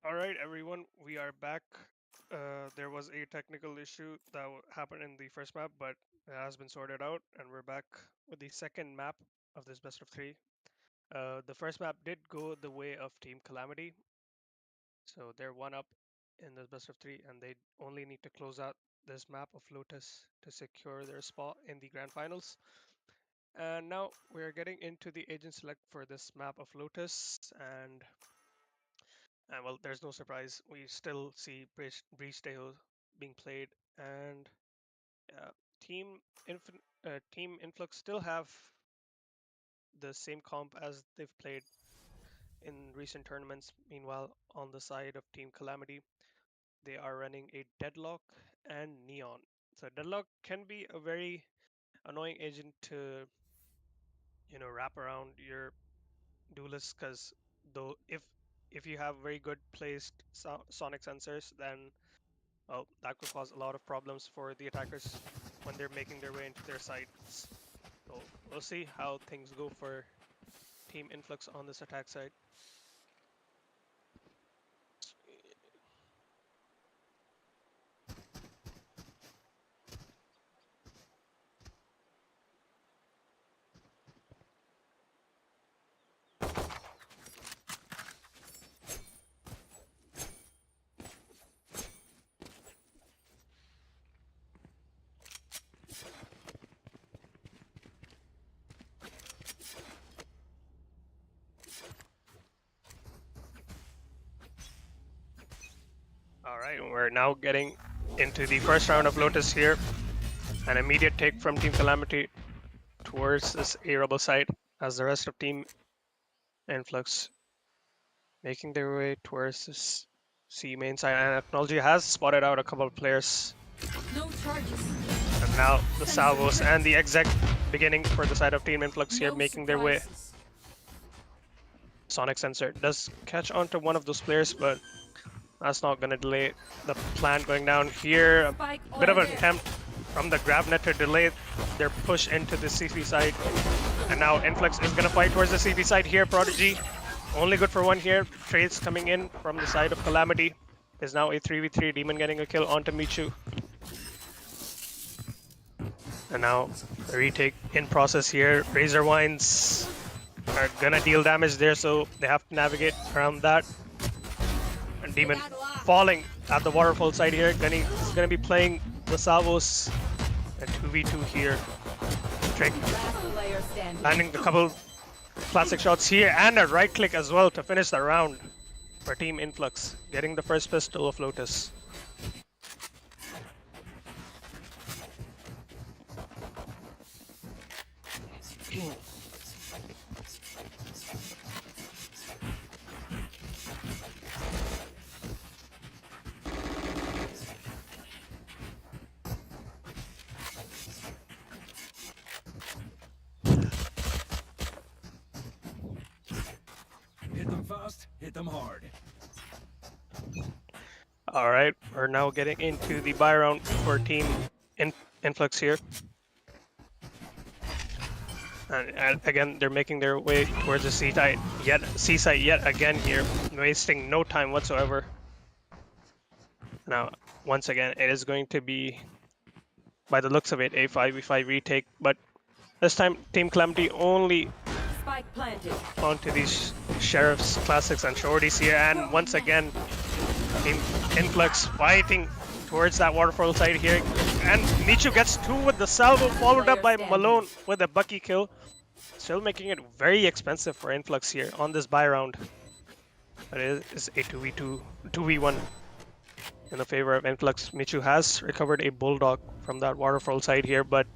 All right, everyone, we are back. There was a technical issue that happened in the first map, but it has been sorted out, and we're back with the second map of this best of three. The first map did go the way of Team Calamity, so they're one up in this best of three, and they only need to close out this map of Lotus to secure their spot in the grand finals. And now we're getting into the agent select for this map of Lotus, and well, there's no surprise. We still see Breach Deho being played, and uh, Team Influx still have the same comp as they've played in recent tournaments. Meanwhile, on the side of Team Calamity, they are running a Deadlock and Neon. So Deadlock can be a very annoying agent to wrap around your duelists because though if you have very good placed sonic sensors, then well, that could cause a lot of problems for the attackers when they're making their way into their sites. So we'll see how things go for Team Influx on this attack side. All right, we're now getting into the first round of Lotus here. An immediate take from Team Calamity towards this A rebel side as the rest of Team Influx making their way towards this C main side. And Technology has spotted out a couple of players. No charges. And now the salvos and the exec beginning for the side of Team Influx here, No making their way. Sonic sensor does catch onto one of those players, but that's not going to delay the plant going down here. A bit of an attempt from the GravNet to delay their push into the CP side. And now Influx is going to fight towards the CP side here. Prodigy, only good for one here. Trades coming in from the side of Calamity. Is now a 3v3. Demon getting a kill onto Michu. And now the retake in process here. Razor Wines are gonna deal damage there, so they have to navigate around that. And Demon falling at the waterfall side here. He's gonna be playing the salvos and 2v2 here. Trick landing a couple classic shots here and a right click as well to finish the round for Team Influx, getting the first pistol of Lotus. Hit them fast, hit them hard. All right, we're now getting into the buy round for Team Influx here. And again, they're making their way towards the C site yet again here, wasting no time whatsoever. Now, once again, it is going to be, by the looks of it, a 5v5 retake, but this time Team Calamity only onto these Sheriffs, Classics, and Shorties here, and once again, Team Influx fighting towards that waterfall side here, and Michu gets two with the salvo, followed up by Malone with a Bucky kill. Still making it very expensive for Influx here on this buy round. But it is a 2v1 in the favor of Influx. Michu has recovered a Bulldog from that waterfall side here, but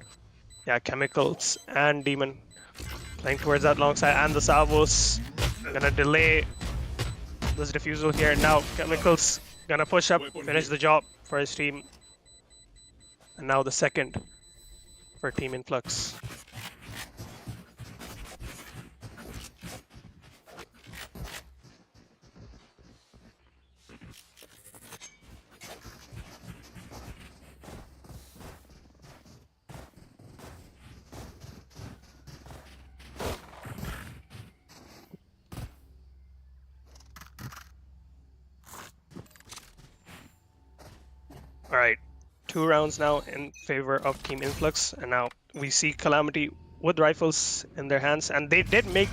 yeah, Chemicals and Demon playing towards that long side, and the salvos gonna delay this defusal here. Now Chemicals gonna push up, finish the job for his team. And now the second for Team Influx. Alright, 2 rounds now in favor of Team Influx, and now we see Calamity with rifles in their hands, and they did make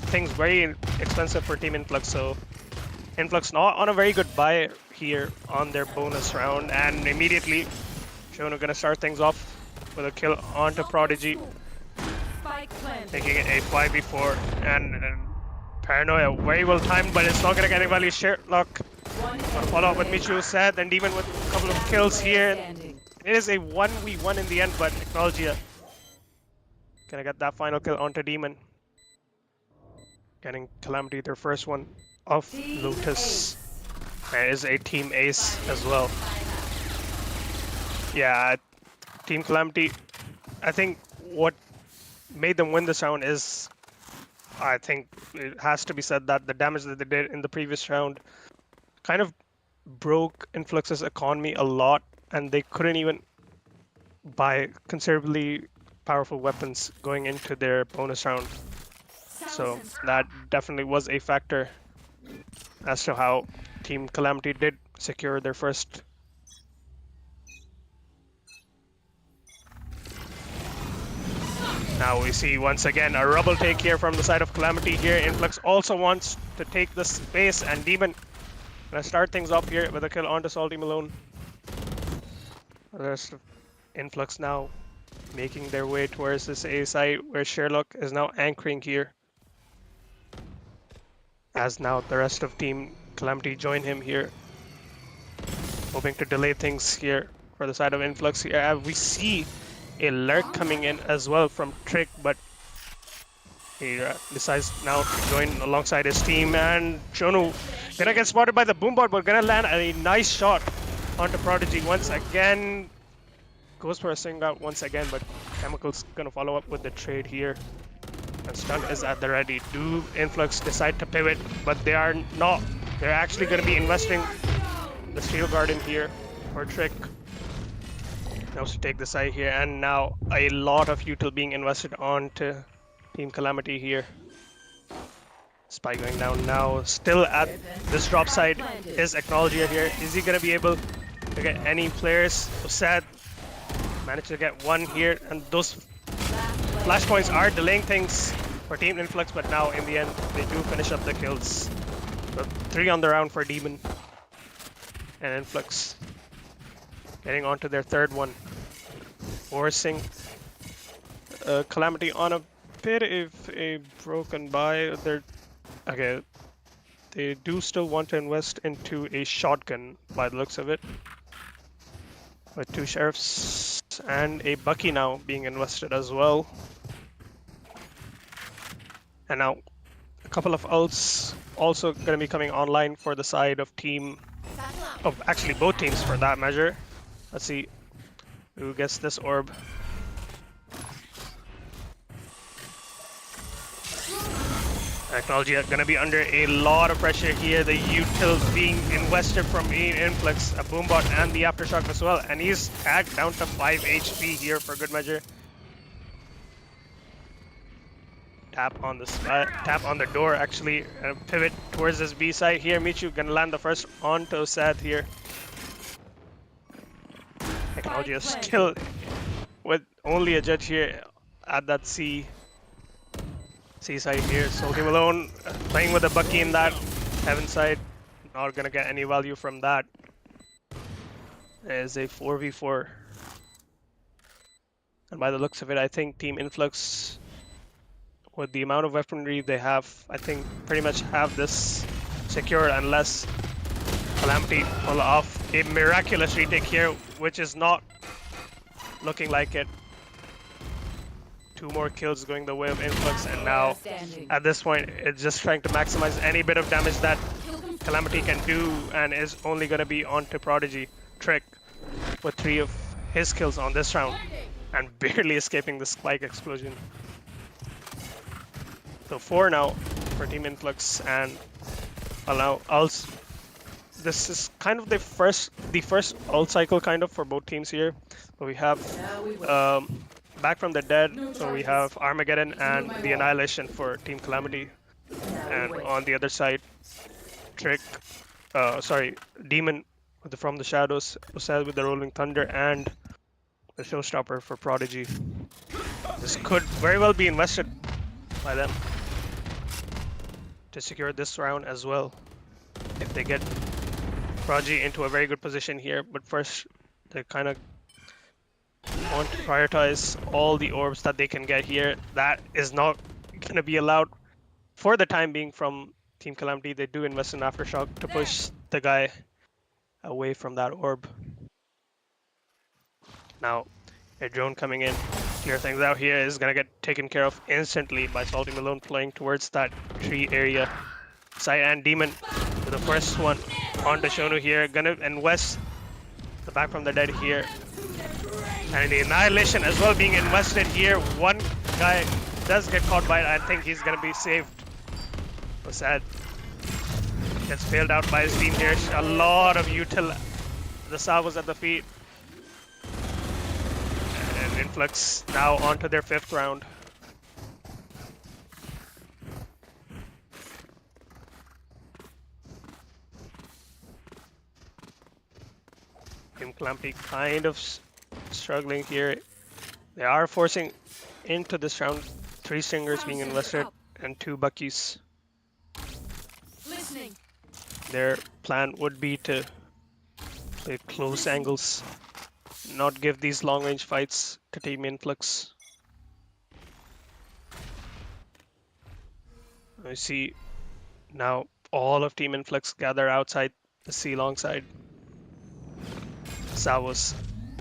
things very expensive for Team Influx, so Influx not on a very good buy here on their bonus round, and immediately Shono gonna start things off with a kill onto Prodigy, taking it a 5v4, and Paranoia very well timed, but it's not gonna get any value. Sherlock gonna follow up with Michu, Seth, and Demon with a couple of kills here. It is a 1v1 in the end, but Technologia gonna get that final kill onto Demon. Getting Calamity their first one of Lotus. There is a team ace as well. Yeah, Team Calamity, I think what made them win this round is, I think it has to be said that the damage that they did in the previous round kind of broke Influx's economy a lot, and they couldn't even buy considerably powerful weapons going into their bonus round. So that definitely was a factor as to how Team Calamity did secure their first. Now we see once again a rubble take here from the side of Calamity here. Influx also wants to take the space, and Demon gonna start things off here with a kill onto Salty Malone. The rest of Influx now making their way towards this A site where Sherlock is now anchoring here. As now the rest of Team Calamity join him here, hoping to delay things here for the side of Influx here. We see a lurk coming in as well from Trick, but he decides now to join alongside his team, and Shonu gonna get spotted by the boombot, but gonna land a nice shot onto Prodigy once again. Goes for a swing out once again, but Chemical's gonna follow up with the trade here. And stun is at the ready. Do Influx decide to pivot, but they are not. They're actually gonna be investing the Steel Garden here for Trick. Now to take the side here, and now a lot of util being invested onto Team Calamity here. Spy going down now. Still at this drop side is Acknowledger here. Is he gonna be able to get any players? Sad managed to get one here, and those flashpoints are delaying things for Team Influx, but now in the end they do finish up the kills. So 3 on the round for Demon and Influx. Getting onto their third one, forcing Calamity on a bit of a broken buy. Okay, they do still want to invest into a shotgun by the looks of it, with 2 sheriffs and a Bucky now being invested as well. And now a couple of ults also going to be coming online for the side of actually both teams for that measure. Let's see who gets this orb. Technology are going to be under a lot of pressure here. The util being invested from Influx, a boombot, and the aftershock as well. And he's tagged down to 5 HP here for good measure. Tap on the door actually. Pivot towards this B side here. Michu gonna land the first onto Seth here. Technology is still with only a judge here at that C side here. Salty Malone playing with a Bucky in that heaven side. Not gonna get any value from that. There's a 4v4. And by the looks of it, I think Team Influx, with the amount of weaponry they have, I think pretty much have this secured, unless Calamity pull off a miraculous retake here, which is not looking like it. 2 more kills going the way of Influx, and now at this point it's just trying to maximize any bit of damage that Calamity can do, and is only going to be onto Prodigy. Trick with 3 of his kills on this round and barely escaping the spike explosion. So 4 now for Team Influx, and allow ults. This is kind of the first ult cycle kind of for both teams here. But we have Back from the Dead, so we have Armageddon and the Annihilation for Team Calamity. And on the other side, Demon From the Shadows, Osad with the Rolling Thunder, and the Showstopper for Prodigy. This could very well be invested by them to secure this round as well, if they get Prodigy into a very good position here. But first, they kind of want to prioritize all the orbs that they can get here. That is not going to be allowed for the time being from Team Calamity. They do invest in Aftershock to push the guy away from that orb. Now, a drone coming in, clear things out here, is going to get taken care of instantly by Salty Malone flying towards that tree area. Sai and Demon with the first one onto Shonu here, gonna invest the back from the dead here. And the Annihilation as well being invested here. One guy does get caught by it. I think he's gonna be saved. So sad. Gets bailed out by his team here. A lot of util. The salvos at the feet. And Influx now onto their 5th round. Team Calamity kind of struggling here. They are forcing into this round 3 Stingers being invested and 2 Buckies. Listening. Their plan would be to play close angles, not give these long range fights to Team Influx. We see now all of Team Influx gather outside the sea long side. Salvos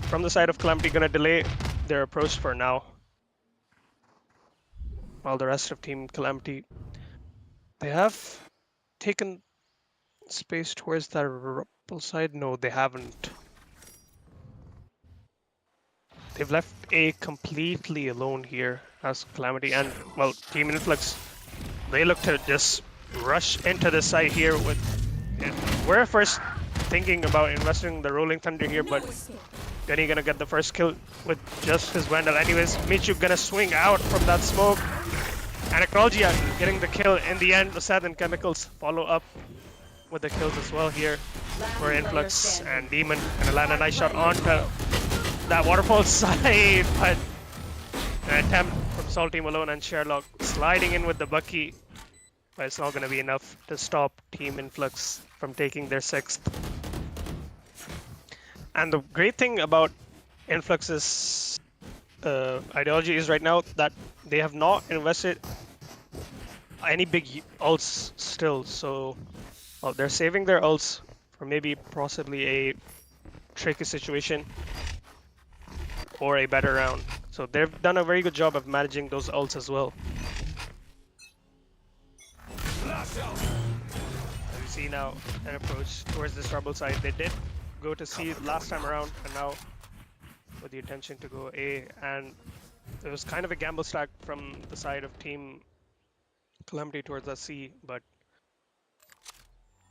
from the side of Calamity gonna delay their approach for now, while the rest of Team Calamity, they have taken space towards the Rubble side. No, they haven't. They've left A completely alone here as Calamity, and well, Team Influx, they look to just rush into the site here with. We're first thinking about investing the Rolling Thunder here, but Gunny gonna get the first kill with just his Vandal. Anyways, Michu gonna swing out from that smoke, and Ecologia getting the kill in the end. The Southern Chemicals follow up with the kills as well here for Influx, and Demon gonna land a nice shot onto that waterfall side, but an attempt from Salty Malone and Sherlock sliding in with the Bucky, but it's not gonna be enough to stop Team Influx from taking their 6th. And the great thing about Influx's ideology is right now that they have not invested any big ults still, so they're saving their ults for maybe possibly a tricky situation or a better round. So they've done a very good job of managing those ults as well. We see now an approach towards this Rubble side. They did go to C last time around, and now with the intention to go A, and it was kind of a gamble stack from the side of Team Calamity towards the C, but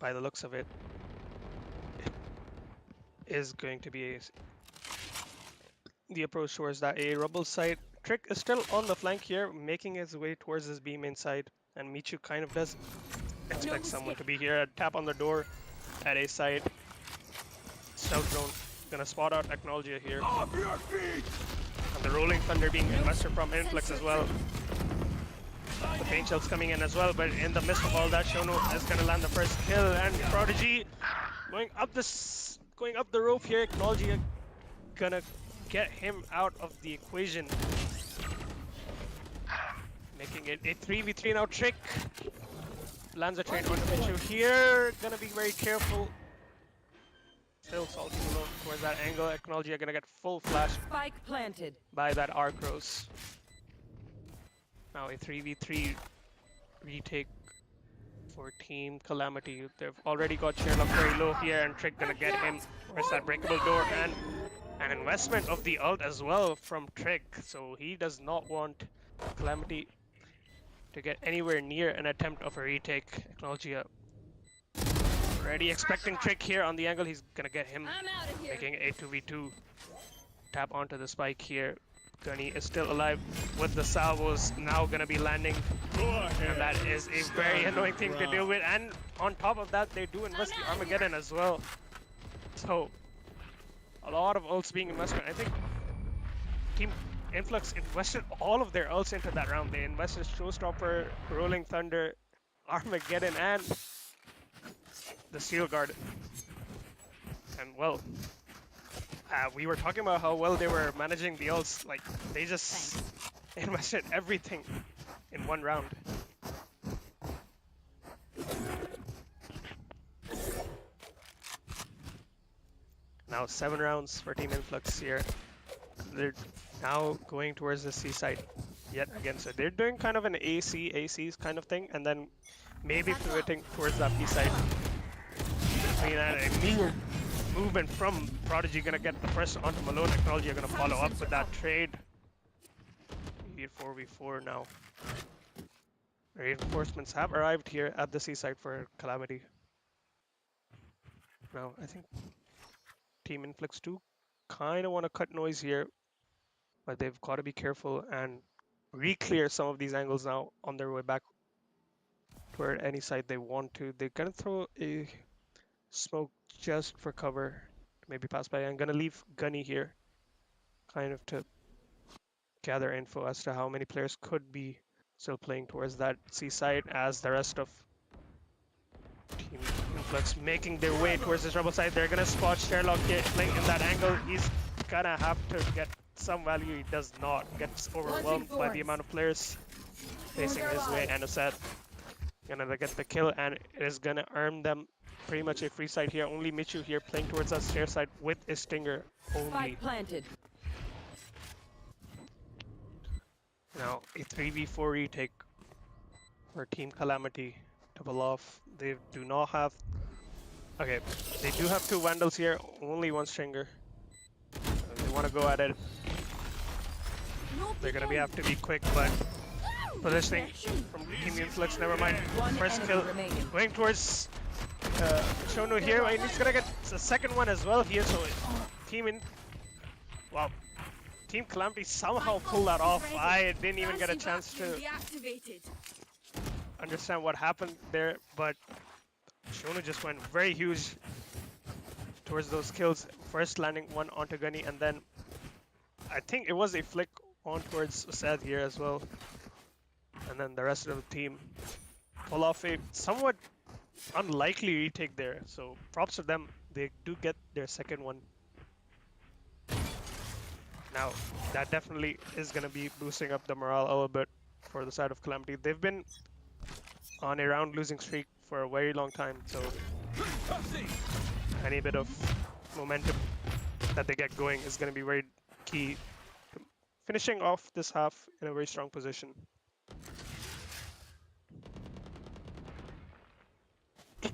by the looks of it, it is going to be the approach towards that A Rubble side. Trick is still on the flank here, making his way towards his B main side, and Michu kind of does expect someone to be here. A tap on the door at A side. Stealth drone gonna spot out Technologia here. And the Rolling Thunder being invested from Influx as well. The Pain Shells coming in as well, but in the midst of all that, Shono is gonna land the first kill, and Prodigy going up the rope here. Technologia gonna get him out of the equation, making it a 3v3 now. Trick lands a trade onto Michu here. Gonna be very careful. Still Salty Malone towards that angle. Technology are gonna get full flash Spike planted by that Arcros. Now a 3v3 retake for Team Calamity. They've already got Sherlock very low here, and Trick gonna get him. Where's that breakable door, and an investment of the ult as well from Trick. So he does not want Calamity to get anywhere near an attempt of a retake. Technology already expecting Trick here on the angle. He's gonna get him, making a 2v2. Tap onto the spike here. Gunny is still alive with the salvos now gonna be landing, and that is a very annoying thing to deal with. And on top of that, they do invest the Armageddon as well. So a lot of ults being invested. I think Team Influx invested all of their ults into that round. They invested Showstopper, Rolling Thunder, Armageddon, and the Steel Guard. And well, we were talking about how well they were managing the ults. Like, they just invested everything in one round. Now 7 rounds for Team Influx here. They're now going towards the C side yet again. So they're doing kind of an ACs kind of thing, and then maybe pivoting towards that B side. Between that immediate movement from Prodigy, gonna get the first onto Malone. Technology are gonna follow up with that trade. We need 4v4 now. Reinforcements have arrived here at the C side for Calamity. Now I think Team Influx 2 kind of want to cut noise here, but they've got to be careful and re-clear some of these angles now on their way back toward any side they want to. They're gonna throw a smoke just for cover, maybe pass by. I'm gonna leave Gunny here, kind of to gather info as to how many players could be still playing towards that C side, as the rest of Team Influx making their way towards this rebel side. They're gonna spot Sherlock here playing in that angle. He's gonna have to get some value. He does not. Gets overwhelmed by the amount of players facing his way. And Asad gonna get the kill, and it is gonna earn them pretty much a free side here. Only Michu here playing towards that stair side with a stinger only. Spike planted. Now a 3v4 retake for Team Calamity to pull off. They do not have... Okay, they do have 2 Vandals here, only 1 Stringer. They want to go at it. They're going to have to be quick, but positioning from Team Influx, never mind. First kill going towards Shonu here. And he's going to get the second one as well here, so Wow. Team Calamity somehow pulled that off. I didn't even get a chance to understand what happened there, but Shonu just went very huge towards those kills. First landing one onto Gunny, and then I think it was a flick on towards Asad here as well. And then the rest of the team pull off a somewhat unlikely retake there. So props to them. They do get their second one. Now, that definitely is going to be boosting up the morale a little bit for the side of Calamity. They've been on a round losing streak for a very long time, so any bit of momentum that they get going is going to be very key to finishing off this half in a very strong position. You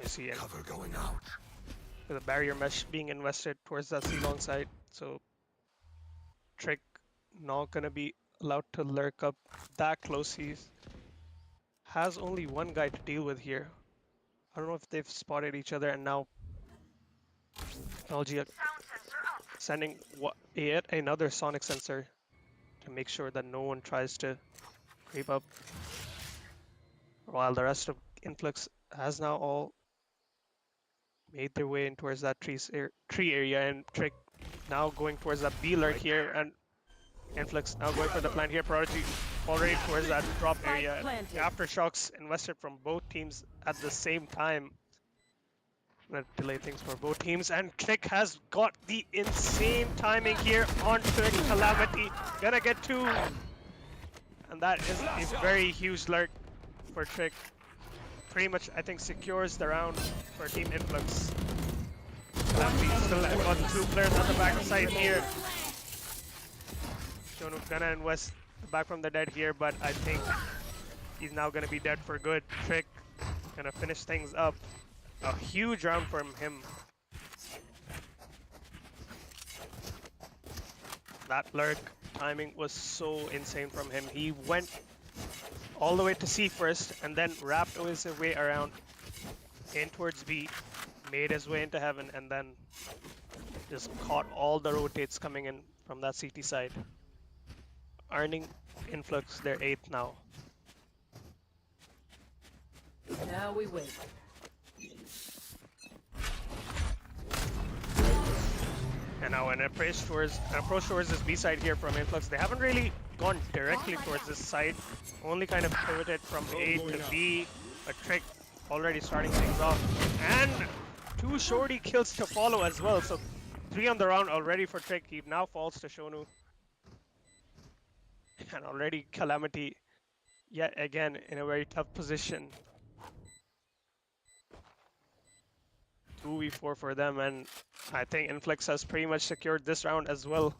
see Cover going out. with a barrier mesh being invested towards that C-long side, so Trick not gonna be allowed to lurk up that close. He has only 1 guy to deal with here. I don't know if they've spotted each other, and now Technology sending yet another sonic sensor to make sure that no one tries to creep up, while the rest of Influx has now all made their way in towards that tree area, and Trick now going towards that B lurk here, and Influx now going for the plant here. Prodigy already towards that drop area. Aftershocks invested from both teams at the same time. Gonna delay things for both teams, and Trick has got the insane timing here on Trick. Calamity gonna get 2, and that is a very huge lurk for Trick. Pretty much, I think, secures the round for Team Influx. Calamity still got 2 players on the back side here. Shonu gonna invest back from the dead here, but I think he's now gonna be dead for good. Trick gonna finish things up. A huge round from him. That lurk timing was so insane from him. He went all the way to C first, and then wrapped his way around in towards B, made his way into heaven, and then just caught all the rotates coming in from that CT side, earning Influx their 8th now. Now we wait. And now an approach towards this B side here from Influx. They haven't really gone directly towards this side. Only kind of pivoted from A to B. A Trick already starting things off. And 2 shorty kills to follow as well. So 3 on the round already for Trick. He now falls to Shonu. And already Calamity yet again in a very tough position. 2v4 for them, and I think Influx has pretty much secured this round as well.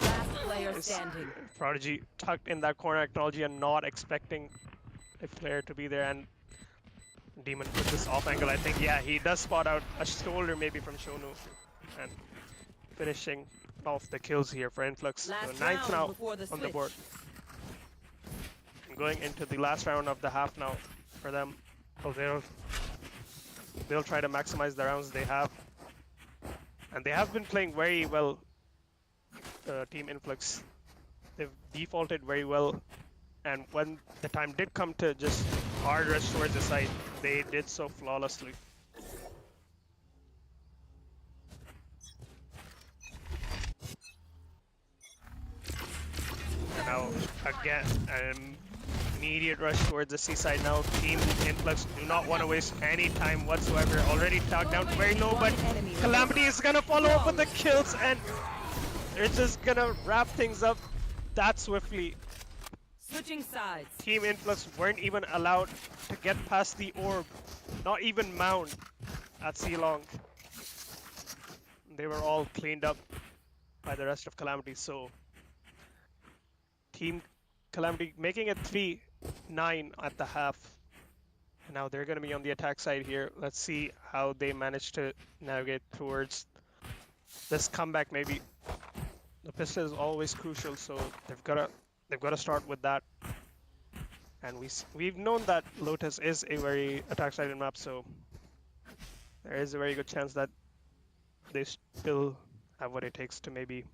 Last player standing. Prodigy tucked in that corner, Acknowledge and not expecting a player to be there, and Demon with this off angle. I think, yeah, he does spot out a shoulder maybe from Shonu, and finishing off the kills here for Influx. So 9th now on the board. And going into the last round of the half now for them. Oh, they'll try to maximize the rounds they have. And they have been playing very well, Team Influx. They've defaulted very well. And when the time did come to just hard rush towards the side, they did so flawlessly. And now, again, an immediate rush towards the seaside now. Team Influx do not want to waste any time whatsoever. Already tugged down very low, but Calamity is gonna follow up with the kills, and they're just gonna wrap things up that swiftly. Switching sides. Team Influx weren't even allowed to get past the orb, not even Mound at C-Long. They were all cleaned up by the rest of Calamity, so Team Calamity making it 3-9 at the half. And now they're going to be on the attack side here. Let's see how they manage to navigate towards this comeback maybe. The pistol is always crucial, so they've got to start with that. And we've known that Lotus is a very attack-sided map, so there is a very good chance that they still have what it takes to maybe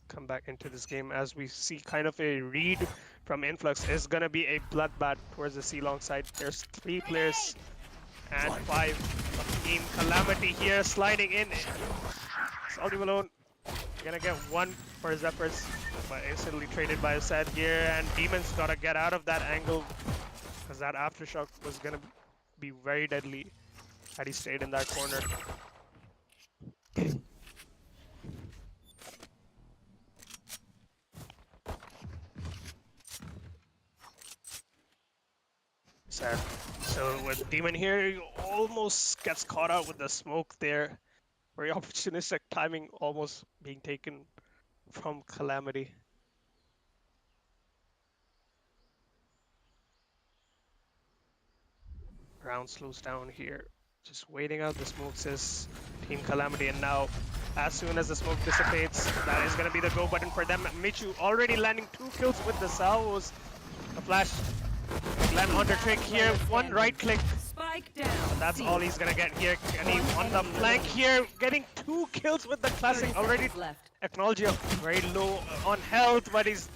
come back into this game. As we see kind of a read from Influx is gonna be a bloodbath towards the C-Long side. There's 3 players and 5 of Team Calamity here sliding in. Salty Malone gonna get 1 for Zephyrs, but instantly traded by Asad here, and Demon's gotta get out of that angle because that aftershock was gonna be very deadly had he stayed in that corner. Sad. So with Demon here, he almost gets caught out with the smoke there. Very opportunistic timing almost being taken from Calamity. Round slows down here. Just waiting out the smokes is Team Calamity, and now as soon as the smoke dissipates, that is going to be the go button for them. Michu already landing 2 kills with the salvos. The flash land on the Trick here, 1 right click. Spike down. That's all he's gonna get here. And he on the flank here, getting 2 kills with the classic already. Acknowledge very low on health, but he's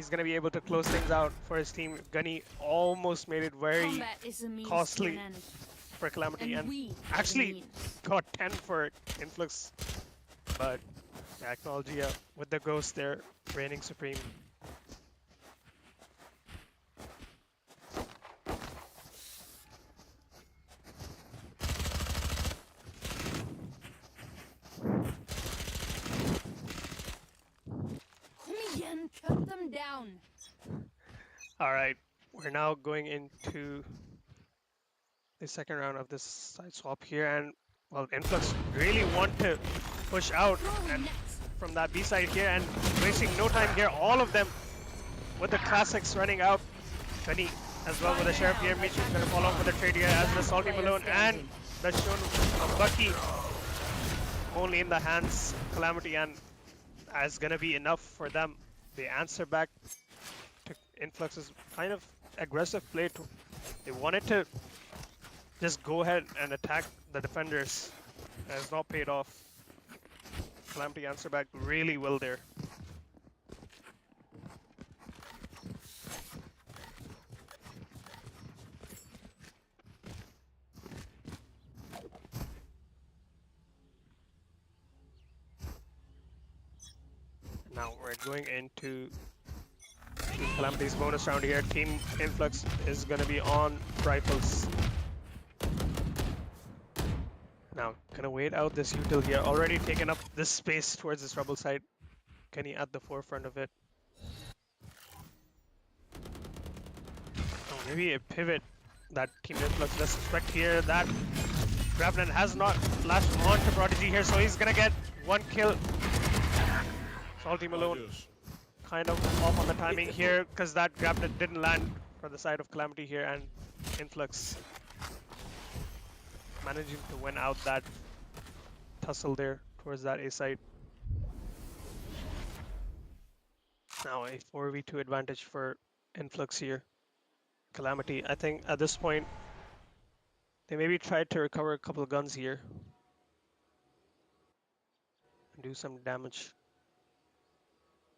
gonna be able to close things out for his team. Gunny almost made it very costly for Calamity, and actually got 10 for Influx. But yeah, Acknowledge with the ghost there, reigning supreme. Cut them down. Alright, we're now going into the second round of this side swap here, and well, Influx really want to push out and from that B side here, and wasting no time here, all of them with the classics running out. Penny as well with the Sheriff here. Michu's gonna follow up with the trade here as the Salty Balloon and the Shun of Bucky only in the hands Calamity, and is gonna be enough for them. They answer back to Influx's kind of aggressive play. They wanted to just go ahead and attack the defenders. It has not paid off. Calamity answer back really well there. Now we're going into Team Calamity's bonus round here. Team Influx is going to be on rifles. Now, gonna wait out this util here. Already taken up this space towards this rebel site. Kenny at the forefront of it. Oh, maybe a pivot that Team Influx does suspect here. That Grabnet has not latched on to Prodigy here, so he's gonna get one kill. Salty Malone kind of off on the timing here because that Grabnet didn't land for the side of Calamity here, and Influx managing to win out that tussle there towards that A site. Now a 4v2 advantage for Influx here. Calamity, I think at this point, they maybe tried to recover a couple of guns here and do some damage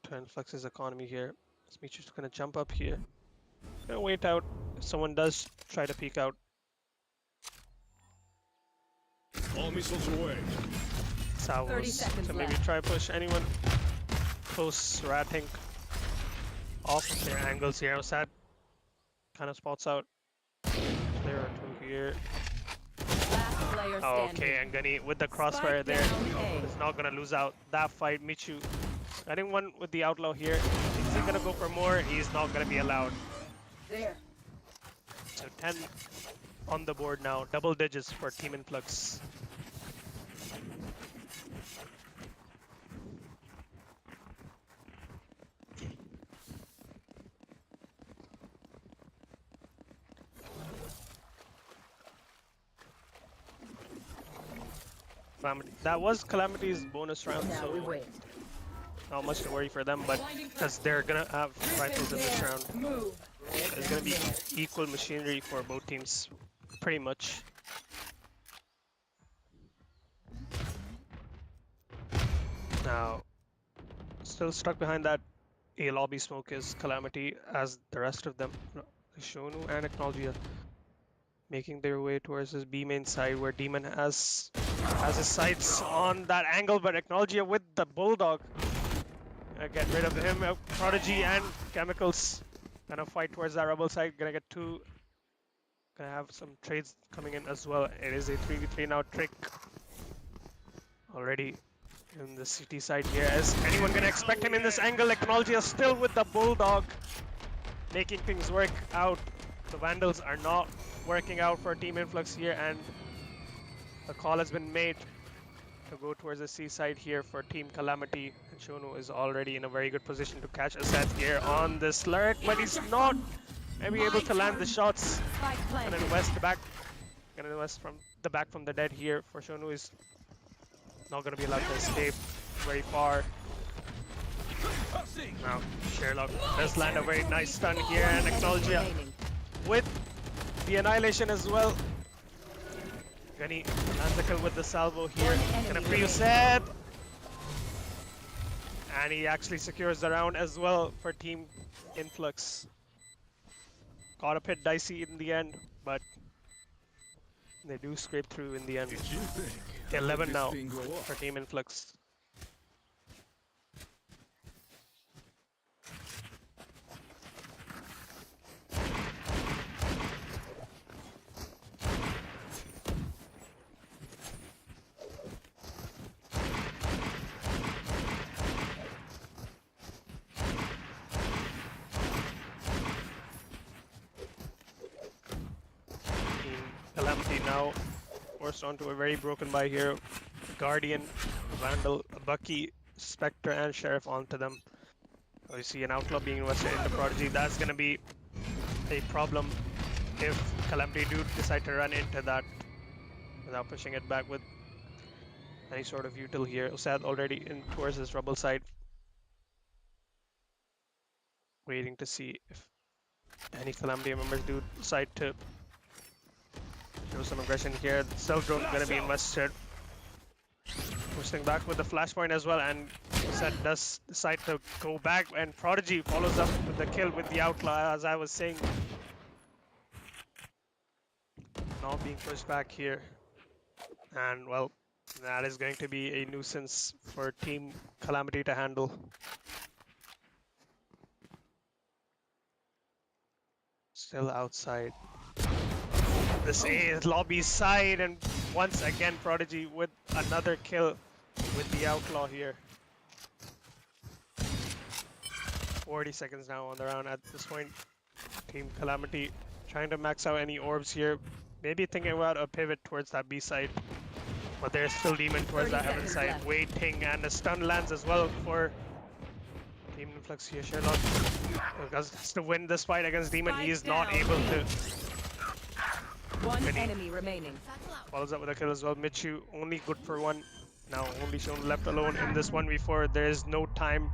to Influx's economy here. Smeechu's gonna jump up here. Gonna wait out if someone does try to peek out. All missiles away. 30 Salvos seconds to maybe left. try push anyone close. Ratting off of their angles here. Sad kind of spots out player or two here. Last player Oh, standing. okay, and Gunny with the crossfire Spike there down A. is not gonna lose out that fight. Michu getting one with the outlaw here. Is he gonna go for more? He's not gonna be allowed. There. So 10 on the board now, double digits for Team Influx. That was Calamity's bonus round, Now so we wait. not much to worry for them, but because they're gonna have rifles in this round, Move. it's gonna be equal machinery for both teams, pretty much. Now, still stuck behind that A lobby smoke is Calamity, as the rest of them, Shonu and Acknowledge, making their way towards this B main side where Demon has his sights on that angle, but Acknowledge with the Bulldog. Get rid of him. Prodigy and Chemicals gonna fight towards that rebel side. Gonna get two. Gonna have some trades coming in as well. It is a 3v3 now. Trick already in the city side here. Is anyone gonna expect him in this angle? Acknowledge still with the Bulldog, making things work out. The Vandals are not working out for Team Influx here, and the call has been made to go towards the seaside here for Team Calamity. And Shonu is already in a very good position to catch Asad here on this lurk, but he's not maybe able to land the shots. Spike And planted. then West the back, and then West from the back from the dead here for Shonu is not going to be allowed to escape very far. Now Sherlock does land a very nice stun here, and Acknowledge Remaining. with the annihilation as well. Gunny lands the kill with the salvo here. Gonna free Used. And he actually secures the round as well for Team Influx. Got a bit dicey in the end, but they do scrape through in the end. 11 now for Team Influx. Calamity now forced onto a very broken buy here. Guardian, Vandal, Bucky, Spectre, and Sheriff onto them. We see an Outlaw being invested into Prodigy. That's going to be a problem if Calamity do decide to run into that without pushing it back with any sort of util here. Usad already in towards his rubble side, waiting to see if any Calamity members do decide to show some aggression here. Stealth drone gonna be invested. Pushing back with the flashpoint as well, and Usad does decide to go back, and Prodigy follows up with the kill with the Outlaw, as I was saying. Not being pushed back here. And well, that is going to be a nuisance for Team Calamity to handle. Still outside. This is lobby side, and once again Prodigy with another kill with the Outlaw here. 40 seconds now on the round at this point. Team Calamity trying to max out any orbs here. Maybe thinking about a pivot towards that B side. But there's still Demon towards 30 that Heaven seconds side, left. waiting, and a stun lands as well for Team Influx here. Sherlock has to win this fight against Demon. He is not Spike able down. to. One Many. enemy remaining. Follows up with a kill as well. Michu only good for one. Now only shown left alone in this 1v4. There is no time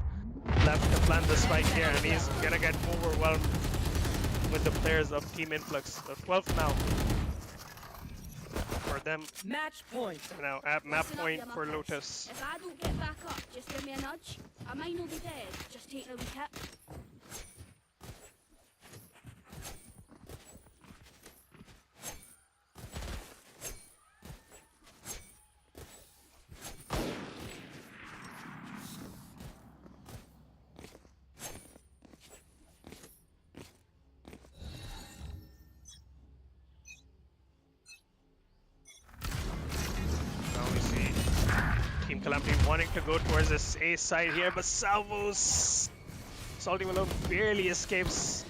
left to plan this fight here, and he's gonna get overwhelmed with the players of Team Influx. So 12th now for them. Match point. Now at map Listen up, point you for muppets. Lotus. If I don't get back up, just give me a nudge. I might not be dead, just take a wee hit. Now we see Team Calamity wanting to go towards this A side here, but Salvo's Salty Malone barely escapes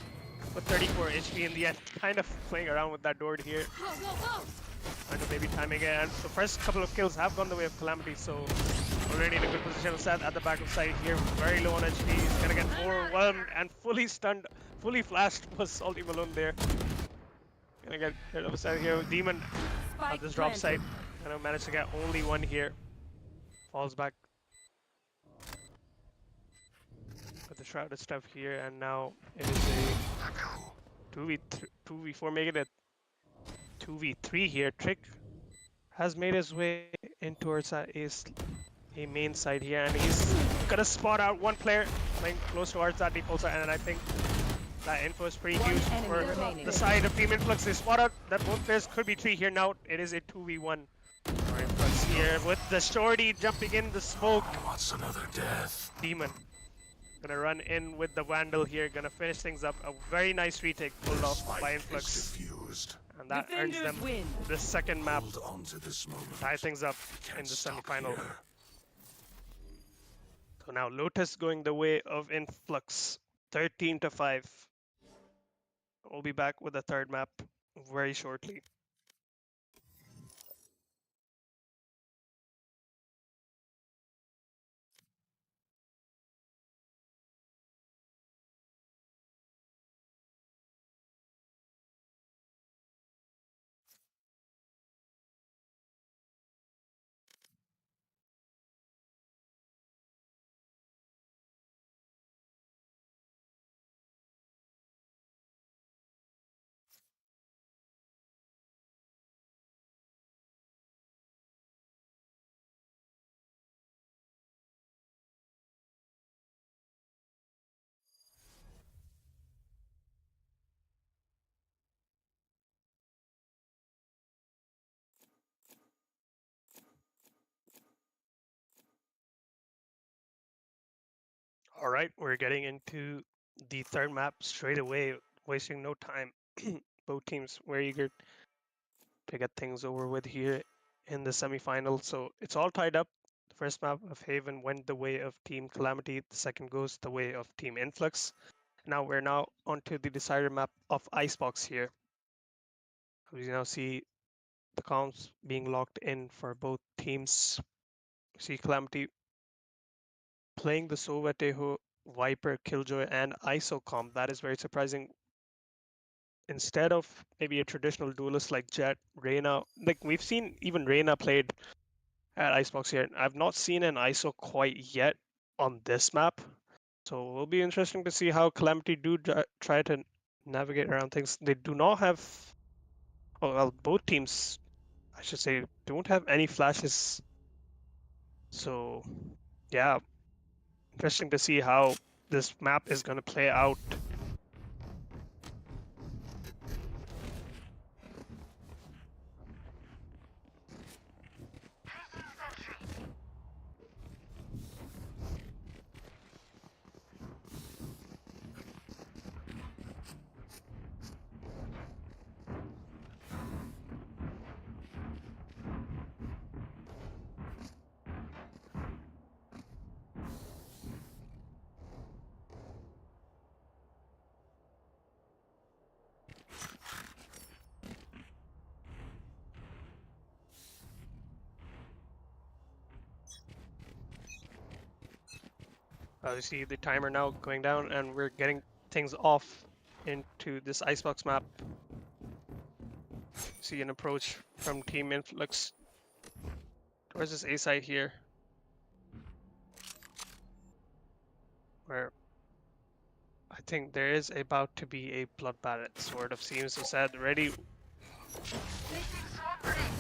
with 34 HP in the end. Kind of playing around with that door here. Go, go, go! Kind of maybe timing it. And the first couple of kills have gone the way of Calamity, so already in a good position. Seth at the back of side here, very low on HP. He's gonna get overwhelmed and fully stunned, fully flashed was Salty Malone there. Gonna get rid of a side here. Demon Spike at this drop planted. side. Gonna manage to get only one here. Falls back with the shrouded stuff here, and now it is a 2v4, make it a 2v3 here. Trick has made his way in towards that a main side here, and he's gonna spot out one player playing close towards that default side, and I think that info is pretty One huge enemy for remaining. the side of Team Influx. They spot out that both players could be three here now. It is a 2v1 for Influx here with the shorty jumping in the smoke. What's another death? Demon gonna run in with the Vandal here, gonna finish things up. A very nice retake pulled off by Influx, Diffused. and that earns Defenders them win. the second map. Hold on to this moment. Tie things up Can't in the stop semifinal. here. So now Lotus going the way of Influx, 13-5. We'll be back with the third map very shortly. All right, we're getting into the third map straight away, wasting no time. Both teams very eager to get things over with here in the semifinal. So it's all tied up. The first map of Haven went the way of Team Calamity. The second goes the way of Team Influx. Now we're onto the decider map of Icebox here. We now see the comms being locked in for both teams. See Calamity playing the Sovatejo, Viper, Killjoy, and ISO comp. That is very surprising. Instead of maybe a traditional duelist like Jet, Reyna, like we've seen even Reyna played at Icebox here. I've not seen an ISO quite yet on this map. So it'll be interesting to see how Calamity do try to navigate around things. They do not have, well, both teams, I should say, don't have any flashes. So yeah, interesting to see how this map is going to play out. You see the timer now going down, and we're getting things off into this icebox map. See an approach from Team Influx towards this A site here, where I think there is about to be a bloodbath. It sort of seems so sad. Ready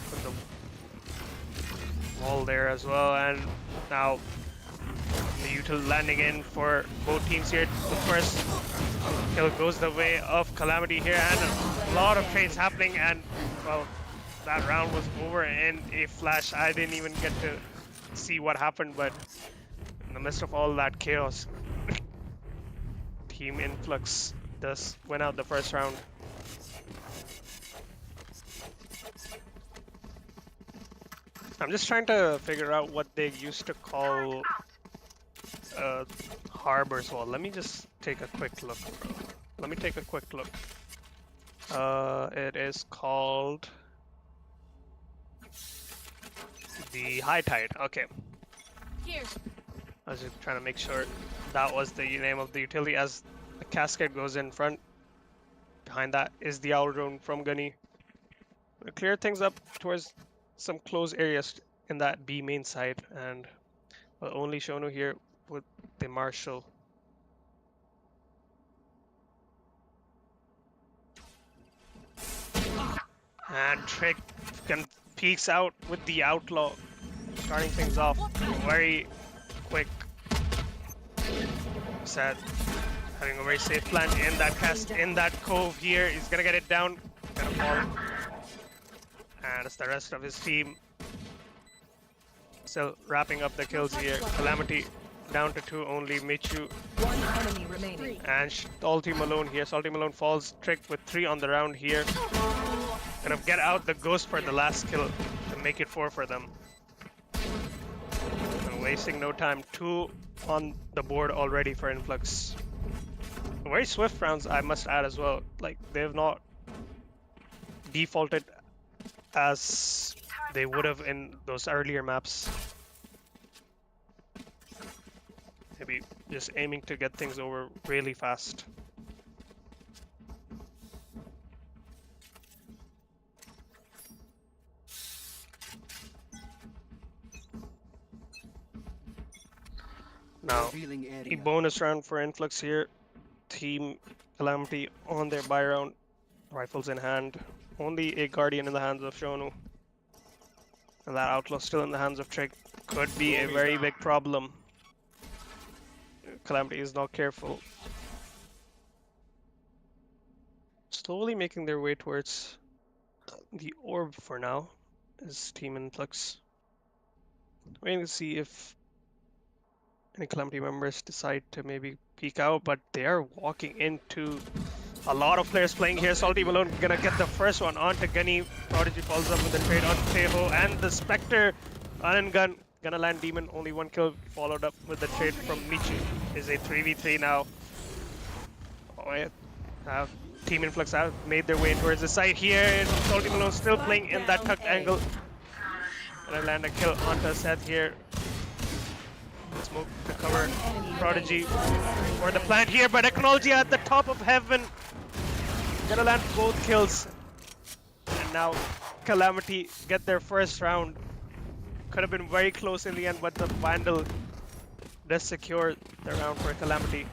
with the wall there as well, and now the util landing in for both teams here. The first kill goes the way of Calamity here, and a lot of trades happening, and well, that round was over in a flash. I didn't even get to see what happened, but in the midst of all that chaos, Team Influx does win out the first round. I'm just trying to figure out what they used to call harbors wall. Let me just take a quick look, bro. Let me take a quick look. It is called the High Tide. Okay. Cheers. I was just trying to make sure that was the name of the utility, as the cascade goes in front. Behind that is the owl drone from Gunny. We'll clear things up towards some closed areas in that B main side, and we'll only Shonu here with the Marshal. And Trick peeks out with the Outlaw, starting things off very quick. Sad, having a very safe plant in that cast, in that cove here. He's gonna get it down, gonna fall. And it's the rest of his team still wrapping up the kills here. Calamity down to 2 only. Michu One enemy remaining. and Salty Malone here. Salty Malone falls. Trick with 3 on the round here. Gonna get out the ghost for the last kill to make it 4 for them. And wasting no time. 2 on the board already for Influx. Very swift rounds, I must add as well. Like, they've not defaulted as they would have in those earlier maps. Maybe just aiming to get things over really fast. Now, Revealing a area. bonus round for Influx here. Team Calamity on their buy round. Rifles in hand. Only a Guardian in the hands of Shonu. And that Outlaw still in the hands of Trick. Could be a very big problem. Calamity is not careful. Slowly making their way towards the orb for now, is Team Influx. Waiting to see if any Calamity members decide to maybe peek out, but they are walking into a lot of players playing here. Salty Malone gonna get the first one onto Gunny. Prodigy follows up with a trade onto Teho, and the Spectre on gun gonna land Demon. Only 1 kill, followed up with the trade from Michi. Is a 3v3 now. Oh, yeah. Team Influx have made their way towards the side here. Salty Malone still playing in that tucked angle. Gonna land a kill onto Seth here. Smoke to cover Prodigy for the plant here, but Technology at the top of heaven. Gonna land both kills. And now Calamity get their first round. Could have been very close in the end, but the Vandal does secure the round for Calamity.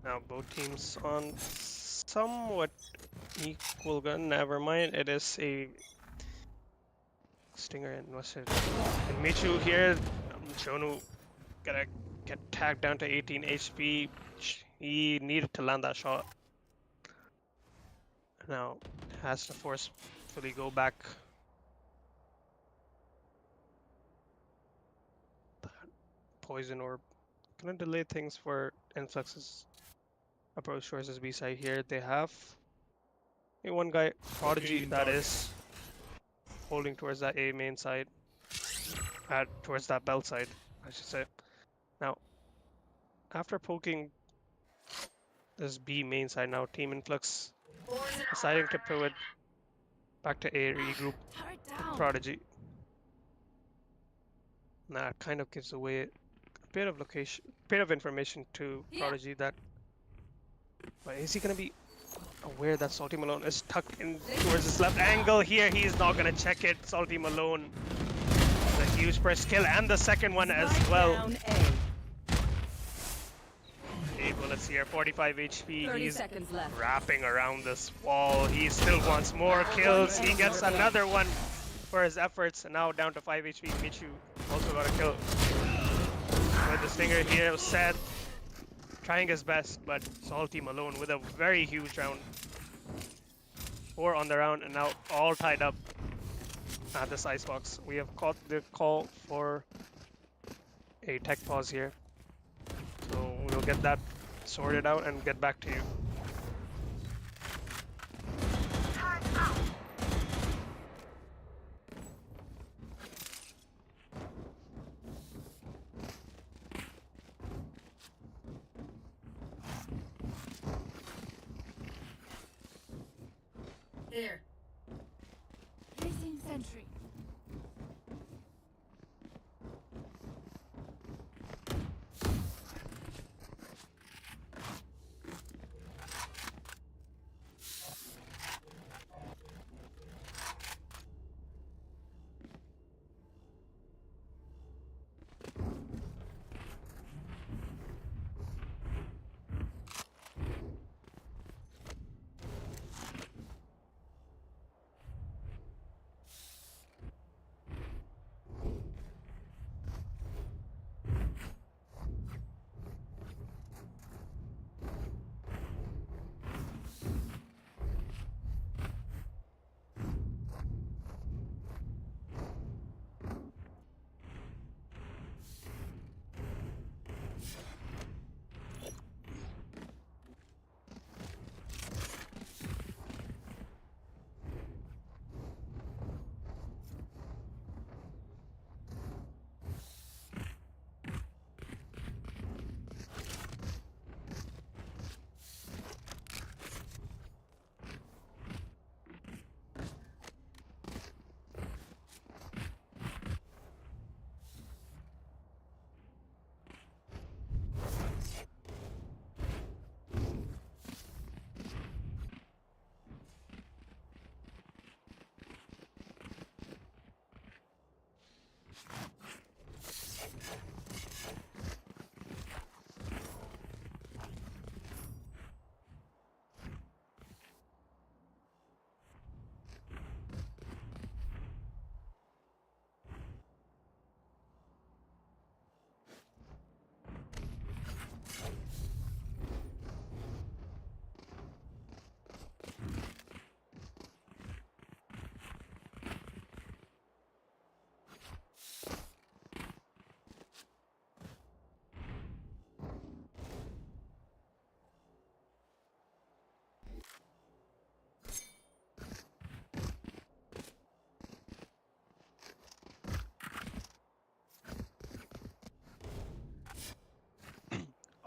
Now both teams on somewhat equal gun. Never mind, it is a Stinger and what's it? And Michu here. Shonu gonna get tagged down to 18 HP. He needed to land that shot. Now has to forcefully go back. That poison orb gonna delay things for Influx's approach towards this B side here. They have a 1 guy, Prodigy, that is holding towards that A main side, towards that belt side, I should say. Now, after poking this B main side now, Team Influx deciding to pivot back to A, regroup Turret with down. Prodigy. Now it kind of gives away a bit of information to Prodigy that, but is he gonna be aware that Salty Malone is tucked in towards his left angle here? He's not gonna check it. Salty Malone, the huge first kill and the second one as Spike well. down A. 8 bullets here, 45 HP. 30 He's seconds left. wrapping around this wall. He still wants more kills. He gets another one for his efforts. And now down to 5 HP. Michu also got a kill with the stinger here. Seth trying his best, but Salty Malone with a very huge round. 4 on the round, and now all tied up at this icebox. We have caught the call for a tech pause here. So we'll get that sorted out and get back to you. Here. Placing sentry.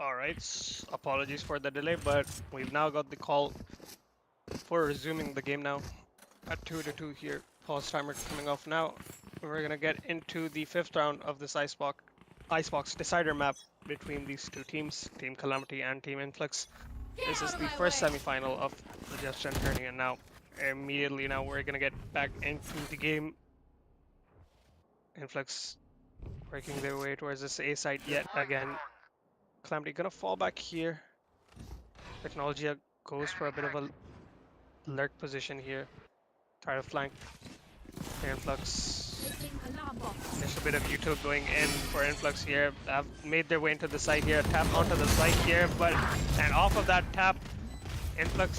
Alright, apologies for the delay, but we've now got the call for resuming the game now. At 2-2 here. Pause timer coming off now. We're gonna get into the 5th round of this Icebox decider map between these two teams, Team Calamity and Team Influx. This is the first semi-final of the Just Gen tourney, and now immediately now we're gonna get back into the game. Influx working their way towards this A side yet again. Calamity gonna fall back here. Technology goes for a bit of a lurk position here. Try to flank Influx. Placing alarm box. There's a bit of util going in for Influx here. Have made their way into the side here. Tap onto the side here, and off of that tap, Influx.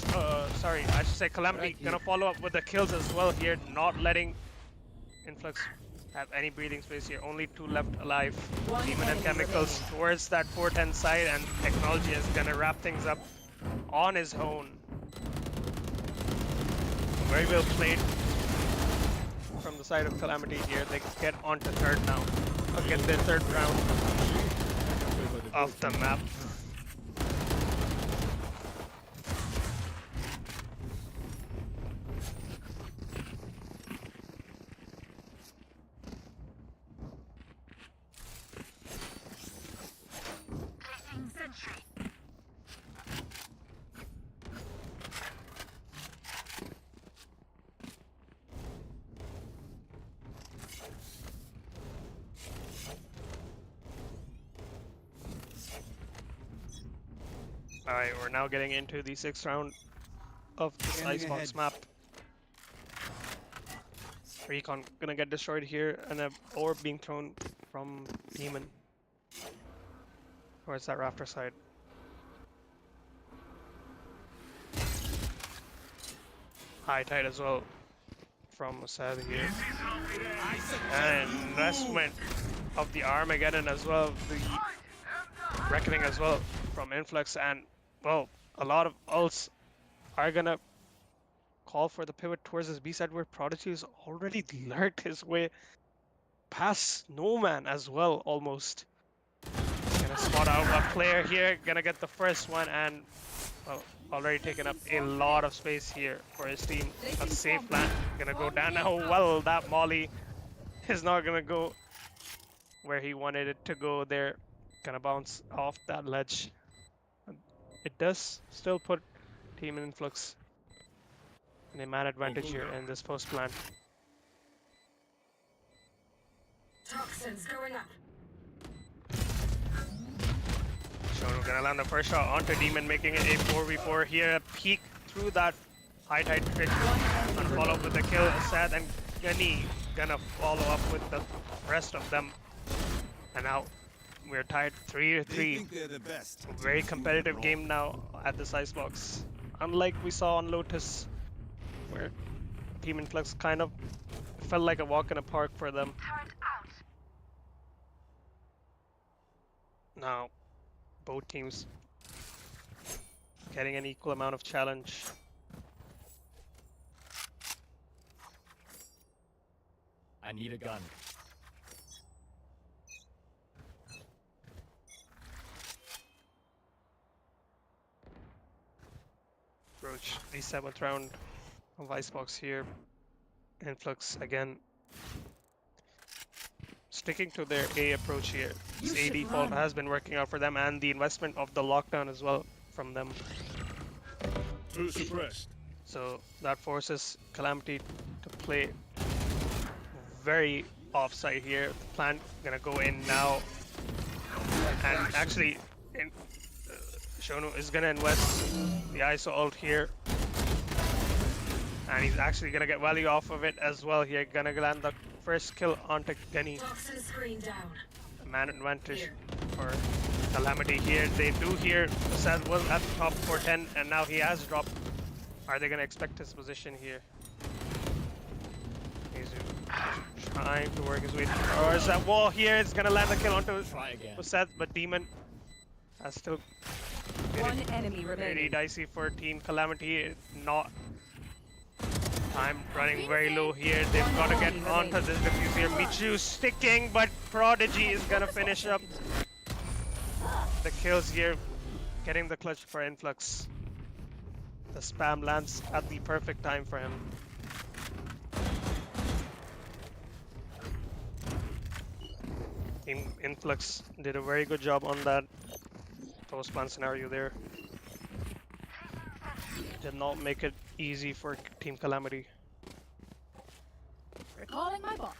Sorry, I should say Calamity gonna follow up with the kills as well here, not letting Influx have any breathing space here. Only 2 left alive. Demon and Chemicals towards that 410 side, and Technology is gonna wrap things up on his own. Very well played from the side of Calamity here. They get onto 3rd now. Get their 3rd round. of the map. Alright, we're now getting into the 6th round of this Scanning Icebox ahead. map. Recon gonna get destroyed here, and a orb being thrown from Demon. Towards that rafter side. High tide as well from Sad here. And investment of the Armageddon as well, the Reckoning as well from Influx, and well, a lot of ults are gonna call for the pivot towards this B side where Prodigy has already lurked his way past Snowman as well, almost. Gonna spot out a player here, gonna get the first one, and well, already taken up a lot of space here for his team. A safe plant gonna go down now. Well, that Molly is not gonna go where he wanted it to go there. Gonna bounce off that ledge. It does still put Team Influx in a man advantage here in this post plant. Toxins going up. Shono gonna land the first shot onto Demon, making it a 4v4 here. A peek through that high tide trick. Gonna follow up with the kill. Sad and Gunny gonna follow up with the rest of them. And now we're tied 3-3. They think they're the best. Very competitive game now at this Icebox. Unlike we saw on Lotus, where Team Influx kind of felt like a walk in a park for them. Now, both teams getting an equal amount of challenge. I need a gun. Approach the 7th round of Icebox here. Influx again sticking to their A approach here. This A default has been working out for them, and the investment of the lockdown as well from them. Suppressed. So that forces Calamity to play very offside here. The plant gonna go in now, and actually, Shono is gonna invest the ISO ult here, and he's actually gonna get value off of it as well here. Gonna land the first kill onto Gunny. Toxin screen down. Man advantage for Calamity here. They do here. Seth was at the top for 10, and now he has dropped. Are they gonna expect his position here? He's trying to work his way through. Or is that wall here? It's gonna land the kill onto Seth, but Demon has still One enemy very remaining. dicey for Team Calamity. Not time running very low here. They've got to get onto this defuse here. Michu sticking, but Prodigy is gonna finish up the kills here, getting the clutch for Influx. The spam lands at the perfect time for him. Team Influx did a very good job on that post plant scenario there. Did not make it easy for Team Calamity. Recalling my bot.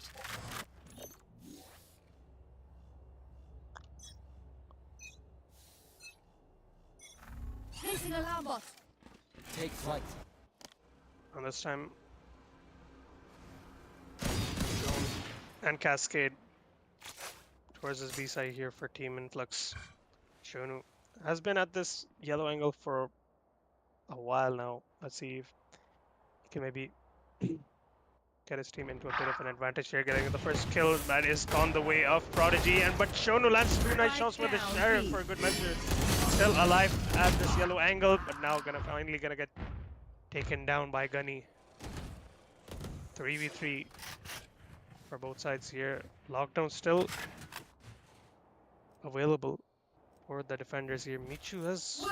Placing alarm bot. Take flight. And this time, Drone and Cascade towards this B side here for Team Influx. Shonu has been at this yellow angle for a while now. Let's see if he can maybe get his team into a bit of an advantage here, getting the first kill. That is gone the way of Prodigy, and but Shonu lands 2 nice shots with the Sheriff for a good measure. Still alive at this yellow angle, but now finally gonna get taken down by Gunny. 3v3 for both sides here. Lockdown still available for the defenders here. Michu has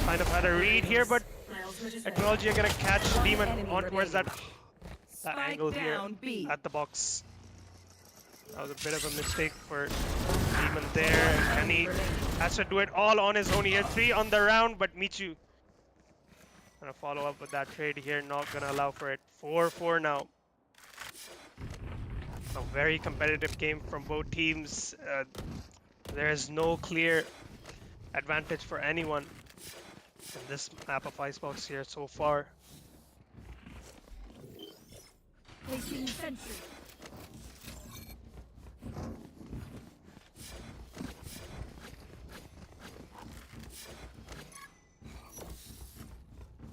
kind of had a read here, but My ultimate is ready. Technology are gonna catch One Demon enemy on towards that remaining. that Spike angle here down B. at the box. That was a bit of a mistake for Demon there, and he has to do it all on his own here. 3 on the round, but Michu gonna follow up with that trade here, not gonna allow for it. 4-4 now. A very competitive game from both teams. There is no clear advantage for anyone in this map of Icebox here so far. Placing sentry.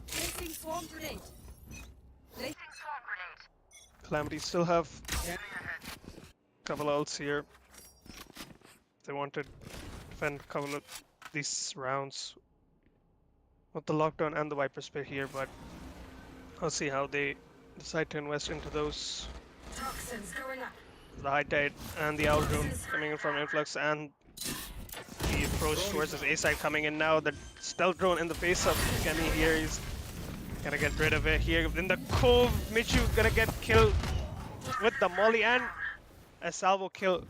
Placing swarm grenade. Placing swarm grenade. Calamity still have a couple ults here. They want to defend a couple of these rounds with the lockdown and the Viper Spear here, but I'll see how they decide to invest into those. Toxins going up. The High Tide and the Owl Drone coming in from Influx, and the approach towards his A side coming in now. The Stealth Drone in the face of Kenny here. He's gonna get rid of it here. In the Cove, Michu gonna get killed with the Molly and a salvo kill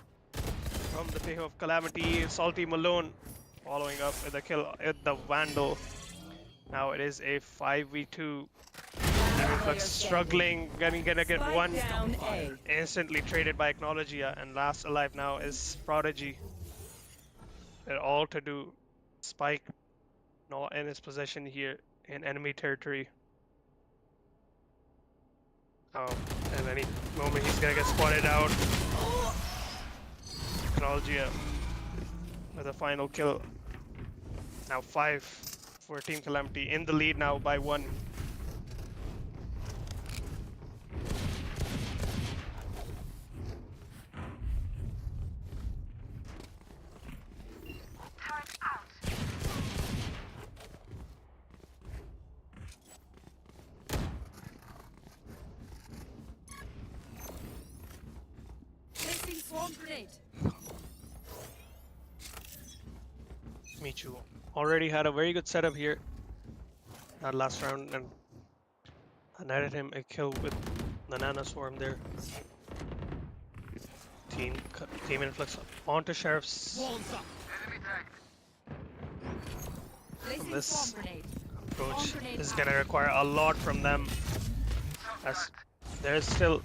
from the pick of Calamity. Salty Malone following up with a kill at the Vandal. Now it is a 5v2. Influx struggling, gonna get Spike one down A. instantly traded by Acknowledgia, and last alive now is Prodigy. They're all to do. Spike not in his possession here in enemy territory. Oh, at any moment he's gonna get spotted out. Acknowledgia with a final kill. Now 5 for Team Calamity, in the lead now by 1. Placing swarm grenade. Michu already had a very good setup here that last round, and netted him a kill with the Nana Swarm there. Team Influx onto Sheriff's. Placing This swarm grenade. approach is gonna require a lot from them, as there's still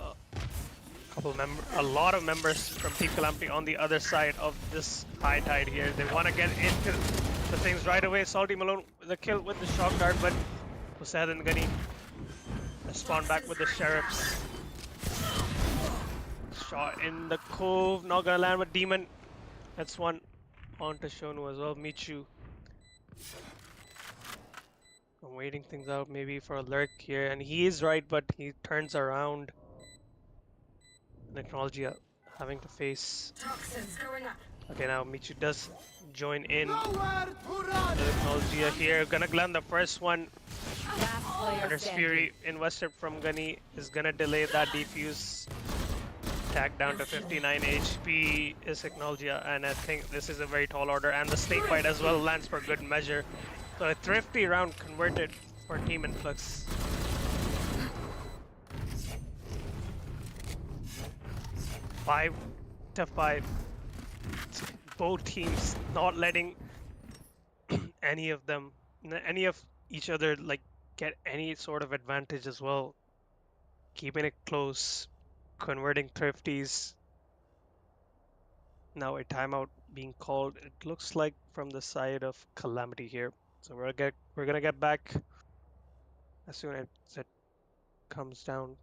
a lot of members from Team Calamity on the other side of this High Tide here. They want to get into the things right away. Salty Malone with a kill with the shock dart, but Hussein and Gunny spawn back with the Sheriffs. Shot in the Cove, not gonna land with Demon. That's one onto Shonu as well. Michu. I'm waiting things out maybe for a lurk here, and he is right, but he turns around. Technology having to face. Toxins going up. Okay, now Michu does join in. Technology here, gonna land the first one. Last player Hunter's standing. Fury invested from Gunny is gonna delay that defuse. Attack down to 59 HP is Technologia, and I think this is a very tall order, and the snake bite as well lands for good measure. So a thrifty round converted for Team Influx. Five to 5. Both teams not letting any of each other like get any sort of advantage as well. Keeping it close, converting thrifties. Now a timeout being called. It looks like from the side of Calamity here. So we're gonna get back as soon as it comes down.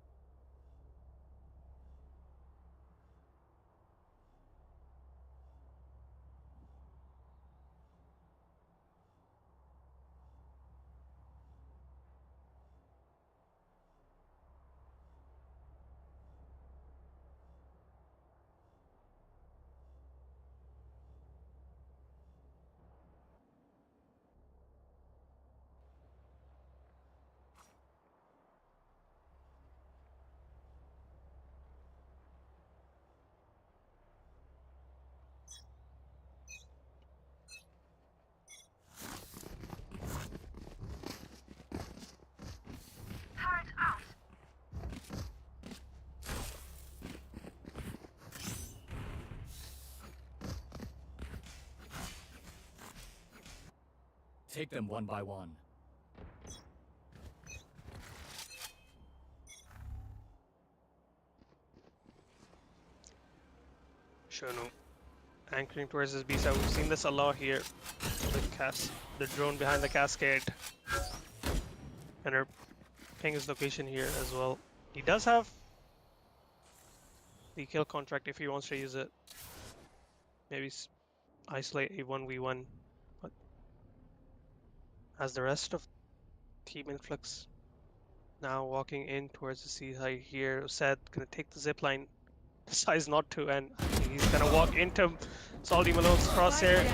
Take them one by one. Shonu anchoring towards his B side. We've seen this a lot here. The drone behind the cascade. And her ping his location here as well. He does have the kill contract if he wants to use it. Maybe isolate a 1v1. But as the rest of Team Influx now walking in towards the seaside here, said gonna take the zipline. Decides not to, and he's gonna walk into Salty Malone's crosshair.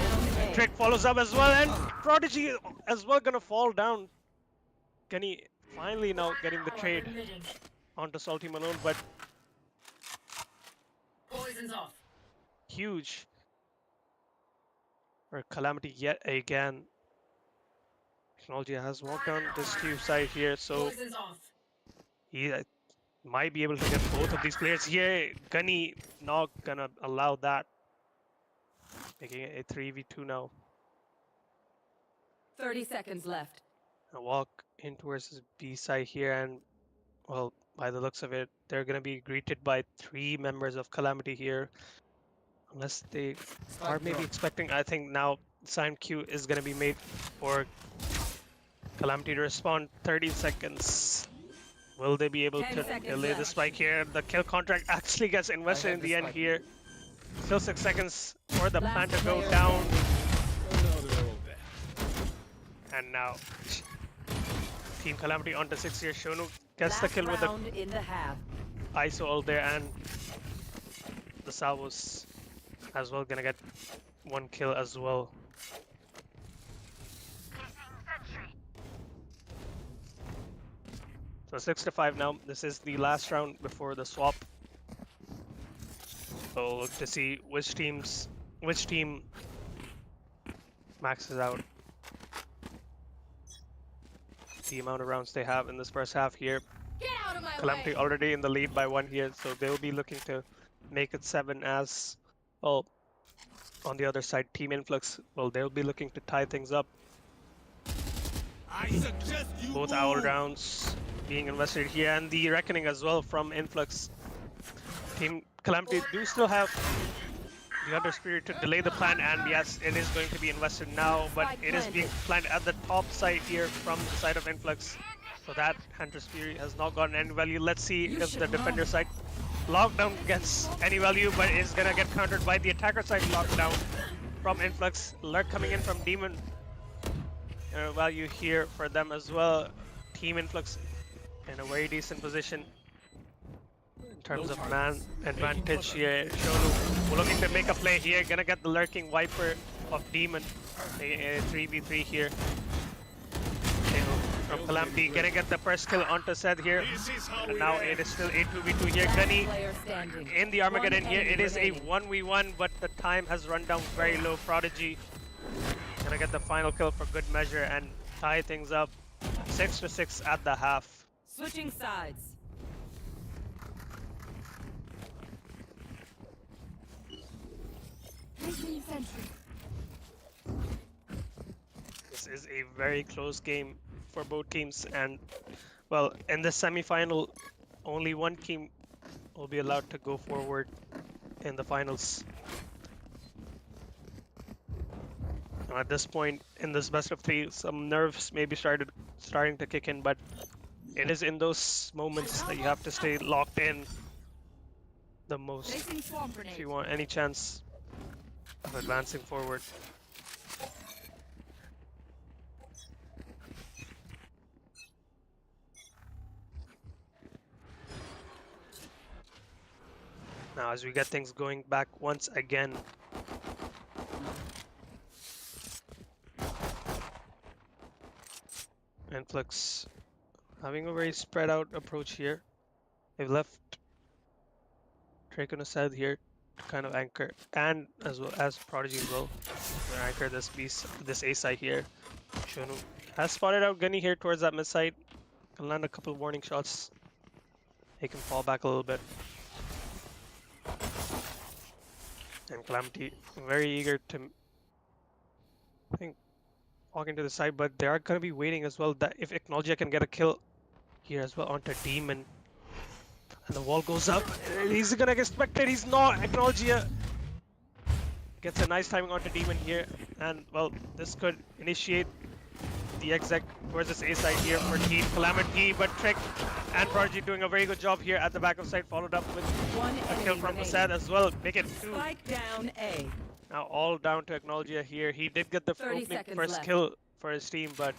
Trick follows up as well, and Prodigy as well gonna fall down. Kenny finally now getting the trade Emitting. onto Salty Malone, but Poison's off. huge for Calamity yet again. Technology has walked down this tube side here, so Poison's off. he might be able to get both of these players here. Gunny not gonna allow that, making it a 3v2 now. 30 seconds left. A walk in towards his B side here, and well, by the looks of it, they're gonna be greeted by 3 members of Calamity here, unless they are maybe expecting. I think now sign queue is gonna be made for Calamity to respond. 30 seconds. Will they be able 10 to seconds delay the left. spike here? The kill contract actually gets invested in have the the end spike. here. Still 6 seconds for the plan Last to go player down. Another old bet. And now Team Calamity onto 6 here. Shonu gets the kill with the in the half. ISO all there, and the salvos as well gonna get 1 kill as well. So 6-5 now. This is the last round before the swap. So we'll look to see which team maxes out the amount of rounds they have in this first half here. Get out of my Calamity way! already in the lead by 1 here, so they'll be looking to make it 7 as well. On the other side, Team Influx, well, they'll be looking to tie things up. I suggest you Both move. owl rounds being invested here, and the Reckoning as well from Influx. Team Calamity do still have the Hunter Spirit to delay the plan, and yes, it is going to be invested now, but it is being planned at the top side here from the side of Influx. So that Hunter Spirit has not gotten any value. Let's see if the defender side lockdown gets any value, but is gonna get countered by the attacker side lockdown from Influx. Lurk coming in from Demon. Value here for them as well. Team Influx in a very decent position in terms of man advantage here. Shonu looking to make a play here. Gonna get the lurking Viper of Demon. A 3v3 here. From Calamity, gonna get the first kill onto Seth here. And now it is still a 2v2 here. Gunny in the Armageddon here. It is a 1v1, but the time has run down very low. Prodigy gonna get the final kill for good measure and tie things up 6-6 at the half. Switching sides. Placing sentry. This is a very close game for both teams, and well, in the semi-final, only one team will be allowed to go forward in the finals. Now at this point in this best of 3, some nerves may be starting to kick in, but it is in those moments that you have to stay locked in the most Placing swarm if grenade. you want any chance of advancing forward. Now as we get things going back once again. Influx having a very spread out approach here. They've left Draconis aside here to kind of anchor, and as well as Prodigy as well. To anchor this beast, this A side here. Shonu has spotted out Gunny here towards that mid side. Can land a couple of warning shots. He can fall back a little bit. And Calamity very eager to, I think, walking to the side, but they are going to be waiting as well. That if Acknowledge can get a kill here as well onto Demon. And the wall goes up. He's going to get spectated. He's not. Acknowledge gets a nice timing onto Demon here. And, well, this could initiate the exec towards this A side here for Team Calamity. But Trick and Prodigy doing a very good job here at the back of side, followed up with One a kill enemy from remaining. Basad as well. Make it 2. Spike down A. Now all down to Acknowledge here. He did get the 30 opening seconds first left. kill for his team, but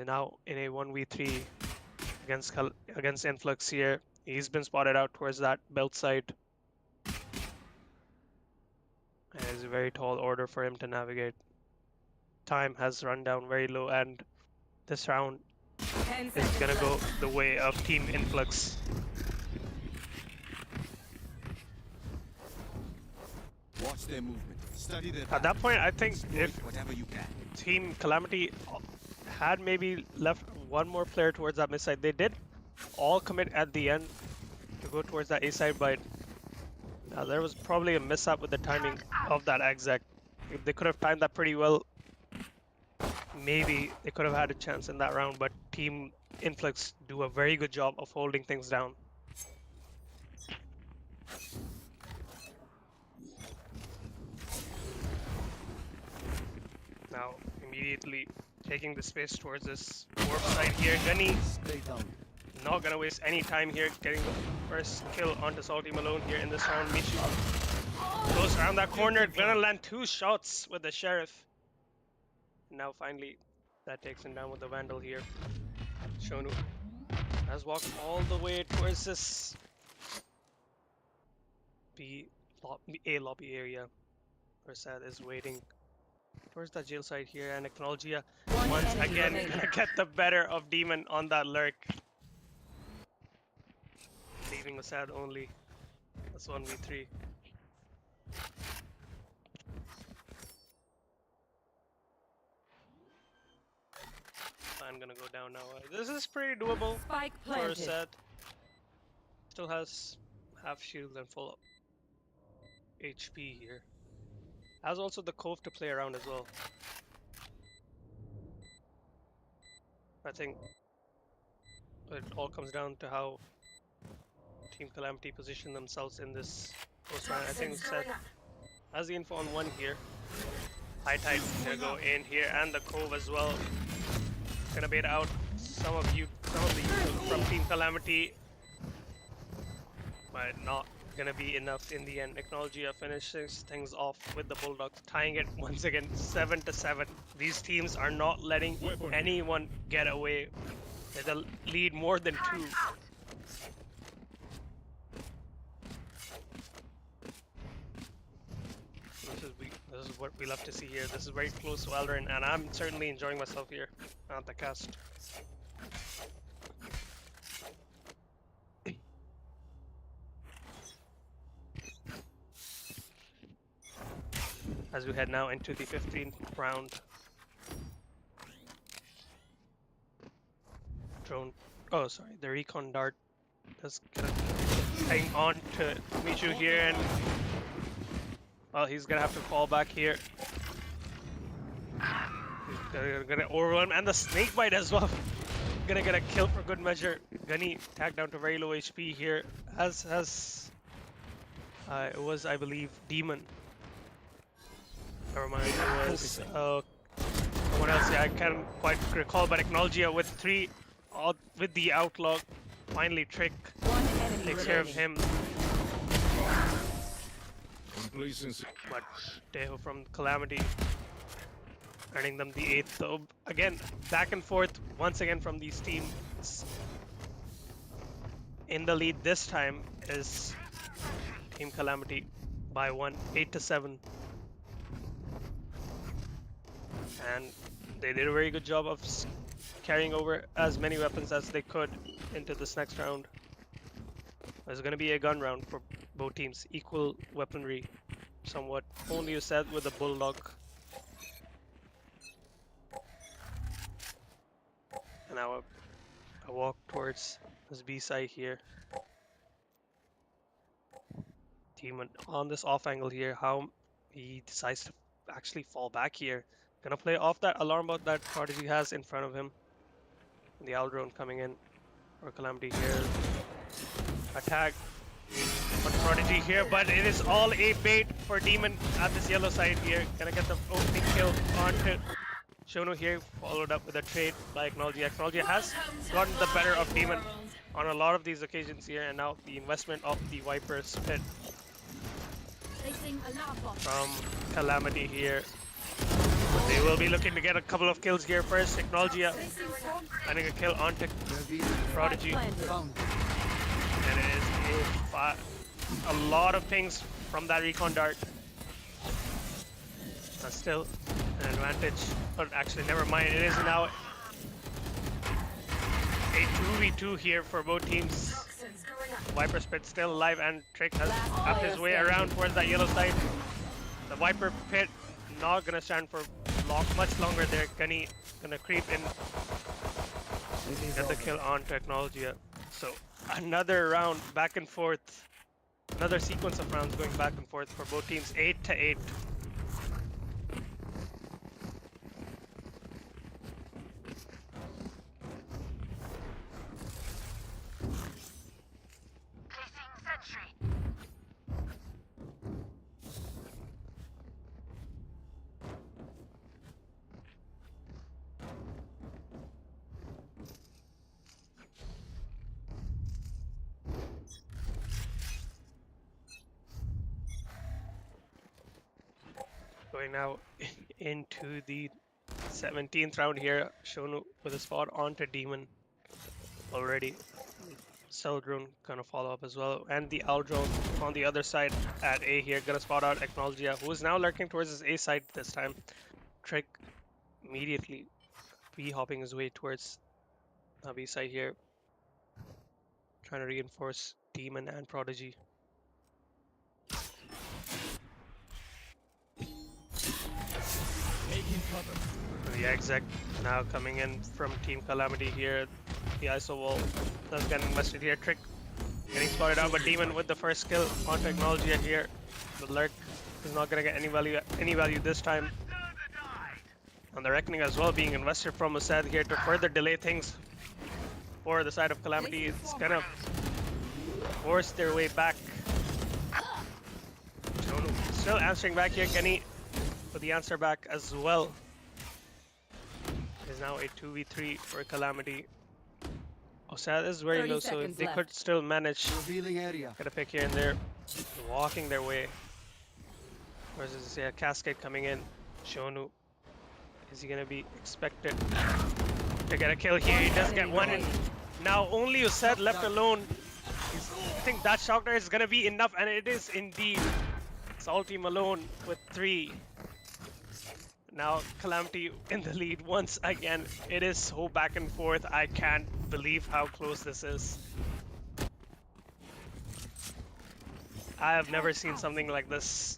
now in a 1v3 against Influx here. He's been spotted out towards that belt side. And it's a very tall order for him to navigate. Time has run down very low, and this round 10 is seconds gonna go left. the way of Team Influx. Watch their movement. Study their At that point, I think Exploit if whatever you can. Team Calamity had maybe left one more player towards that mid side, they did all commit at the end to go towards that A side, but there was probably a mishap with the timing of that exec. If they could have timed that pretty well, maybe they could have had a chance in that round, but Team Influx do a very good job of holding things down. Now, immediately taking the space towards this warp side here. Gunny Stay down. not gonna waste any time here, getting the first kill onto Salty Malone here in this round. Michu goes around that corner, gonna land 2 shots with the Sheriff. Now finally, that takes him down with the Vandal here. Shonu has walked all the way towards this A lobby area. Persad is waiting towards that jail side here, and Acknowledgia One once enemy again remaining. gonna get the better of Demon on that lurk. Leaving Assad only. That's 1v3. I'm gonna go down now. This is pretty doable Spike for planted. Assad. Still has half shield and full HP here. Has also the Cove to play around as well. I think it all comes down to how Team Calamity position themselves in this post round. I think Seth has the info on 1 here. High Tide gonna go in here, and the Cove as well. Gonna bait out some of the youth from Team Calamity, but not gonna be enough in the end. Acknowledgia finishes things off with the Bulldogs, tying it once again 7-7. These teams are not letting anyone get away with a lead more than 2. This is what we love to see here. This is very close to Valorant, and I'm certainly enjoying myself here at the cast. As we head now into the 15th round. Drone. Oh, sorry. The recon dart is gonna hang on to Michu here, and well, he's gonna have to fall back here. He's gonna overwhelm, and the snake bite as well. Gonna get a kill for good measure. Gunny tagged down to very low HP here. As it was, I believe, Demon. Never mind, it was someone else. Yeah, I can't quite recall, but Acknowledgia with 3 with the Outlaw. Finally, Trick One enemy takes care of remaining. him. Complacency. But Teho from Calamity earning them the 8th. So again, back and forth once again from these teams. In the lead this time is Team Calamity by 1, 8-7. And they did a very good job of carrying over as many weapons as they could into this next round. There's going to be a gun round for both teams, equal weaponry, somewhat. Only set with a Bulldog. And now I walk towards this B side here. Demon on this off angle here, how he decides to actually fall back here. Gonna play off that alarm bot that Prodigy has in front of him. The Owl drone coming in for Calamity here. Attack on Prodigy here, but it is all a bait for Demon at this yellow side here. Gonna get the opening kill onto Shono here, followed up with a trade by Acknowledge. Acknowledge has gotten the better of Demon on a lot of these occasions here, and now the investment of the Viper spit Placing alarm bot. from Calamity here. But they will be looking to get a couple of kills here first. Technology finding a kill onto Prodigy. Planted. And it is a lot of things from that recon dart. That's still an advantage. But actually, never mind. It is now a 2v2 here for both teams. Viper Spit still alive, and Trick has up his way around towards that yellow side. The Viper Pit not gonna stand for much longer there. Gunny gonna creep in, get the kill on Technologia. So another round back and forth, another sequence of rounds going back and forth for both teams, 8-8. Going now into the 17th round here. Shonu with a spot onto Demon already. Cell drone gonna follow up as well, and the Owl drone on the other side at A here, gonna spot out Acknowledgia, who is now lurking towards his A side this time. Trick immediately B hopping his way towards B side here, trying to reinforce Demon and Prodigy. Taking cover. The exec now coming in from Team Calamity here. The ISO wall that's getting invested here. Trick getting spotted out, but Demon with the first kill on Technology here. The lurk is not gonna get any value this time. And the Reckoning as well being invested from Asad here to further delay things for the side of Calamity. It's gonna force their way back. Shonu still answering back here. Kenny with the answer back as well. Is now a 2v3 for Calamity. Osad is very 30 low, so seconds they left. could still manage. Revealing area. Get a pick here and there. Walking their way. Versus a Cascade coming in. Shonu. Is he gonna be expected to get a kill here? He does get one in. Now only Osad left alone. I think that shock dart is gonna be enough, and it is indeed. Salty Malone with 3. Now Calamity in the lead once again. It is so back and forth. I can't believe how close this is. I have never seen something like this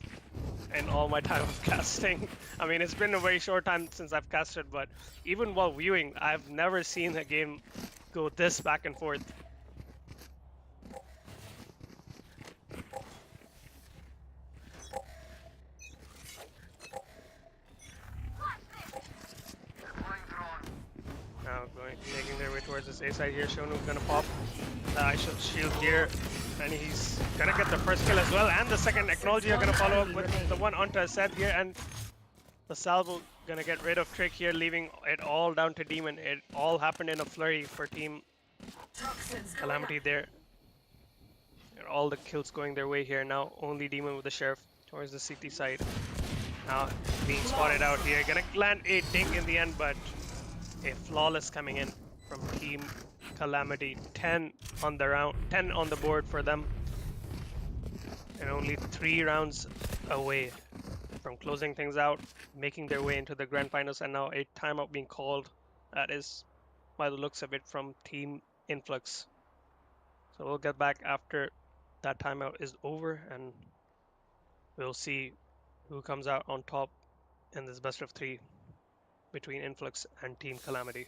in all my time of casting. I mean, it's been a very short time since I've casted, but even while viewing, I've never seen a game go this back and forth. Now making their way towards this A side here. Shonu's gonna pop the ice shield here, and he's gonna get the first kill as well, and the second. Acknowledge are gonna follow up with the one onto Asad here, and the salvo gonna get rid of Trick here, leaving it all down to Demon. It all happened in a flurry for Team Calamity there. And all the kills going their way here. Now only Demon with the Sheriff towards the CT side. Now being spotted out here. Gonna land a dink in the end, but a flawless coming in from Team Calamity. 10 on the round, 10 on the board for them, and only 3 rounds away from closing things out, making their way into the grand finals. And now a timeout being called. That is, by the looks of it, from Team Influx. So we'll get back after that timeout is over, and we'll see who comes out on top in this best of 3 between Influx and Team Calamity.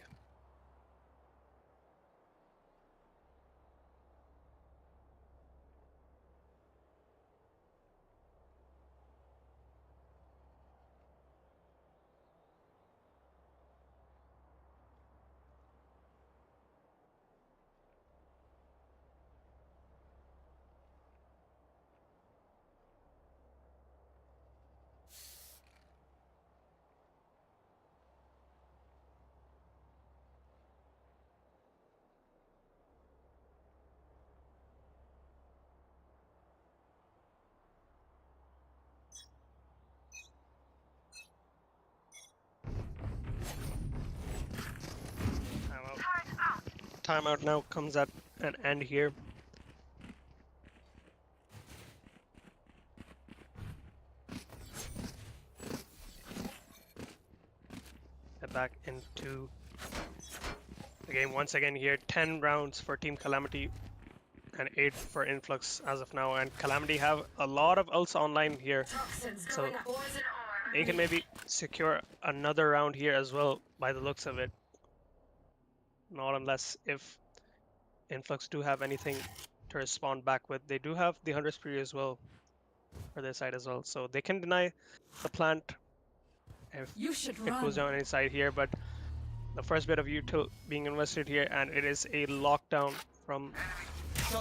timeout now comes at an end here. Head back into the game once again here. 10 rounds for Team Calamity and 8 for Influx as of now. And Calamity have a lot of ults online here, so they can maybe secure another round here as well by the looks of it. Not unless if Influx do have anything to respond back with. They do have the 100 Spree as well for their side as well, so they can deny the plant if You should it goes down any side here. But the first bit of util being invested here, and it is a lockdown from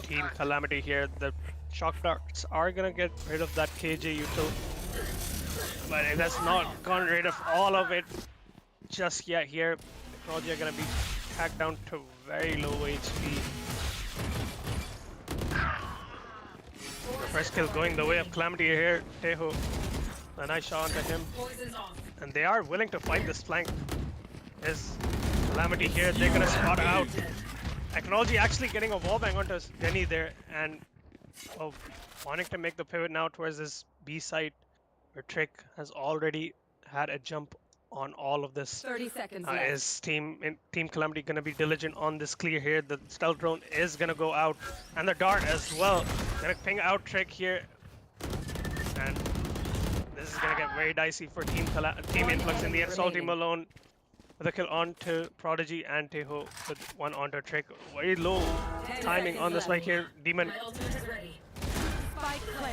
Team Calamity here. The shock darts are gonna get rid of that KJ util, but it has not gotten rid of all of it just yet here. The Prodigy are gonna be hacked down to very low HP. The first kill going the way of Calamity here. Teho, a nice shot onto him. And they are willing to fight this flank. Is Calamity here, they're gonna spot out. Technology actually getting a wallbang onto Denny there, and wanting to make the pivot now towards this B site, where Trick has already had a jump on all of this. 30 seconds left. Is Team Calamity gonna be diligent on this clear here? The stealth drone is gonna go out, and the dart as well. Gonna ping out Trick here, and this is gonna get very dicey for Team Influx in the end. Salty Malone with a kill onto Prodigy and Teho with one onto Trick. Very low timing on the spike here. Demon.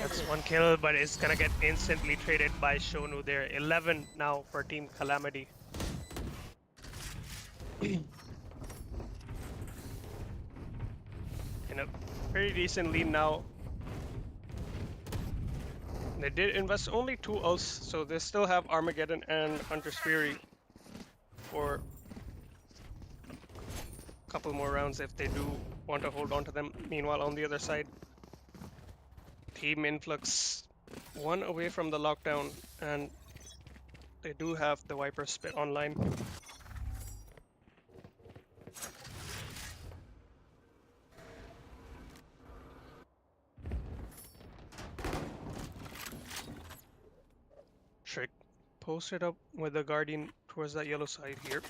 That's one kill, but it's gonna get instantly traded by Shonu there. 11 now for Team Calamity. In a pretty decent lead now. They did invest only 2 ults, so they still have Armageddon and Hunter's Fury for a couple more rounds if they do want to hold on to them. Meanwhile, on the other side, Team Influx 1 away from the lockdown, and they do have the Viper Spit online. Trick posted up with the Guardian towards that yellow side here.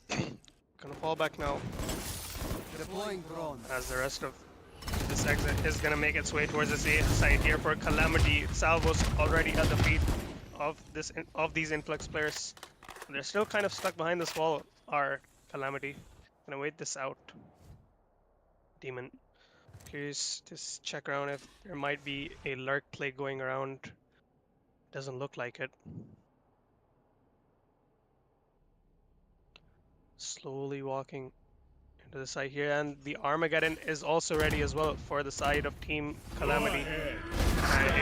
Gonna fall back now Deploying drone. as the rest of this exit is gonna make its way towards this A side here for Calamity. Salvo's already at the feet of these Influx players. They're still kind of stuck behind this wall. Are Calamity gonna wait this out? Demon, please just check around if there might be a lurk play going around. Doesn't look like it. Slowly walking into the side here, and the Armageddon is also ready as well for the side of Team Calamity.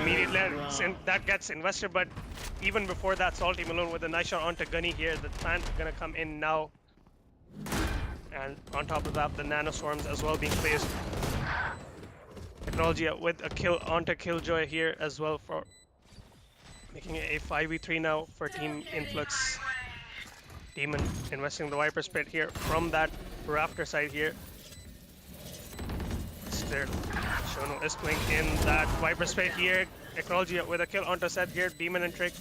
Immediately, and that gets invested, but even before that, Salty Malone with a nice shot onto Gunny here. The plant gonna come in now, and on top of that, the nanoswarms as well being placed. Technology with a kill onto Killjoy here as well, for making it a 5v3 now for Team Influx. Demon investing the Viper Spit here from that Raptor side here. Shono is playing in that Viper Spit here. Technology with a kill onto Seth here. Demon and Trick,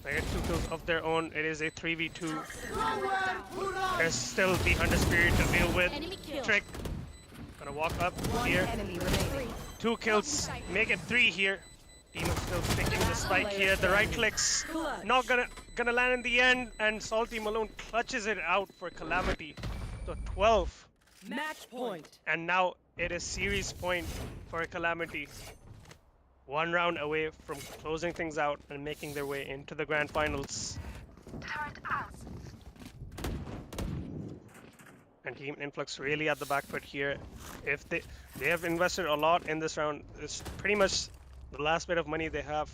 they get 2 kills of their own. It is a 3v2. There's still the Hunter Spirit to deal with. Trick gonna walk up here. 2 kills, make it 3 here. Demon still sticking the spike here. The right clicks not gonna land in the end, and Salty Malone clutches it out for Calamity. So 12, Match point. and now it is series point for Calamity. 1 round away from closing things out and making their way into the grand finals. And Team Influx really at the back foot here. If they have invested a lot in this round, it's pretty much the last bit of money they have,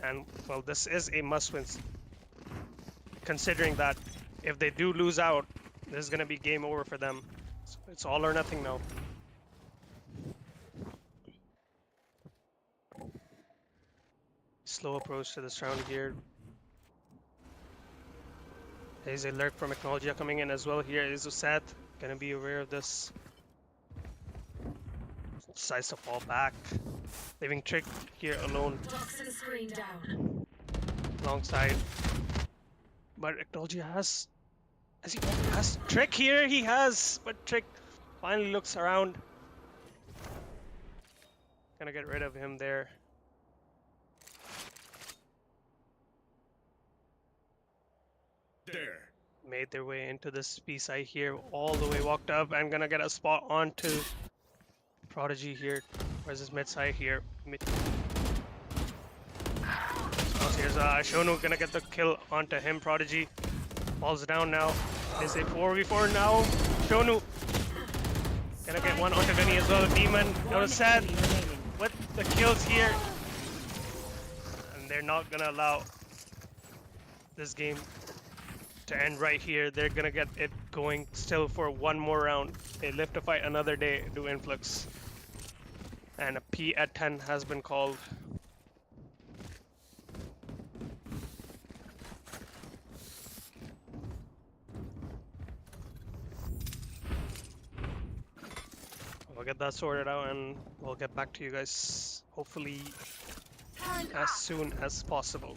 and well, this is a must-win. Considering that if they do lose out, this is gonna be game over for them. So it's all or nothing now. Slow approach to this round here. There's a lurk from Technologia coming in as well here. Is Usat gonna be aware of this? Decides to fall back, leaving Trick here alone Toxin screen down. alongside. But Technologia has Trick here. He has, but Trick finally looks around. Gonna get rid of him there. There. Made their way into this B site here, all the way walked up, and gonna get a spot onto Prodigy here. Where's this mid side here? Here's Shonu gonna get the kill onto him. Prodigy falls down now. It's a 4v4 now. Shonu gonna get one onto Vinny as well. Demon gonna sad with the kills here, and they're not gonna allow this game to end right here. They're gonna get it going still for one more round. They live to fight another day, do Influx. And a P at 10 has been called. We'll get that sorted out and we'll get back to you guys hopefully as soon as possible.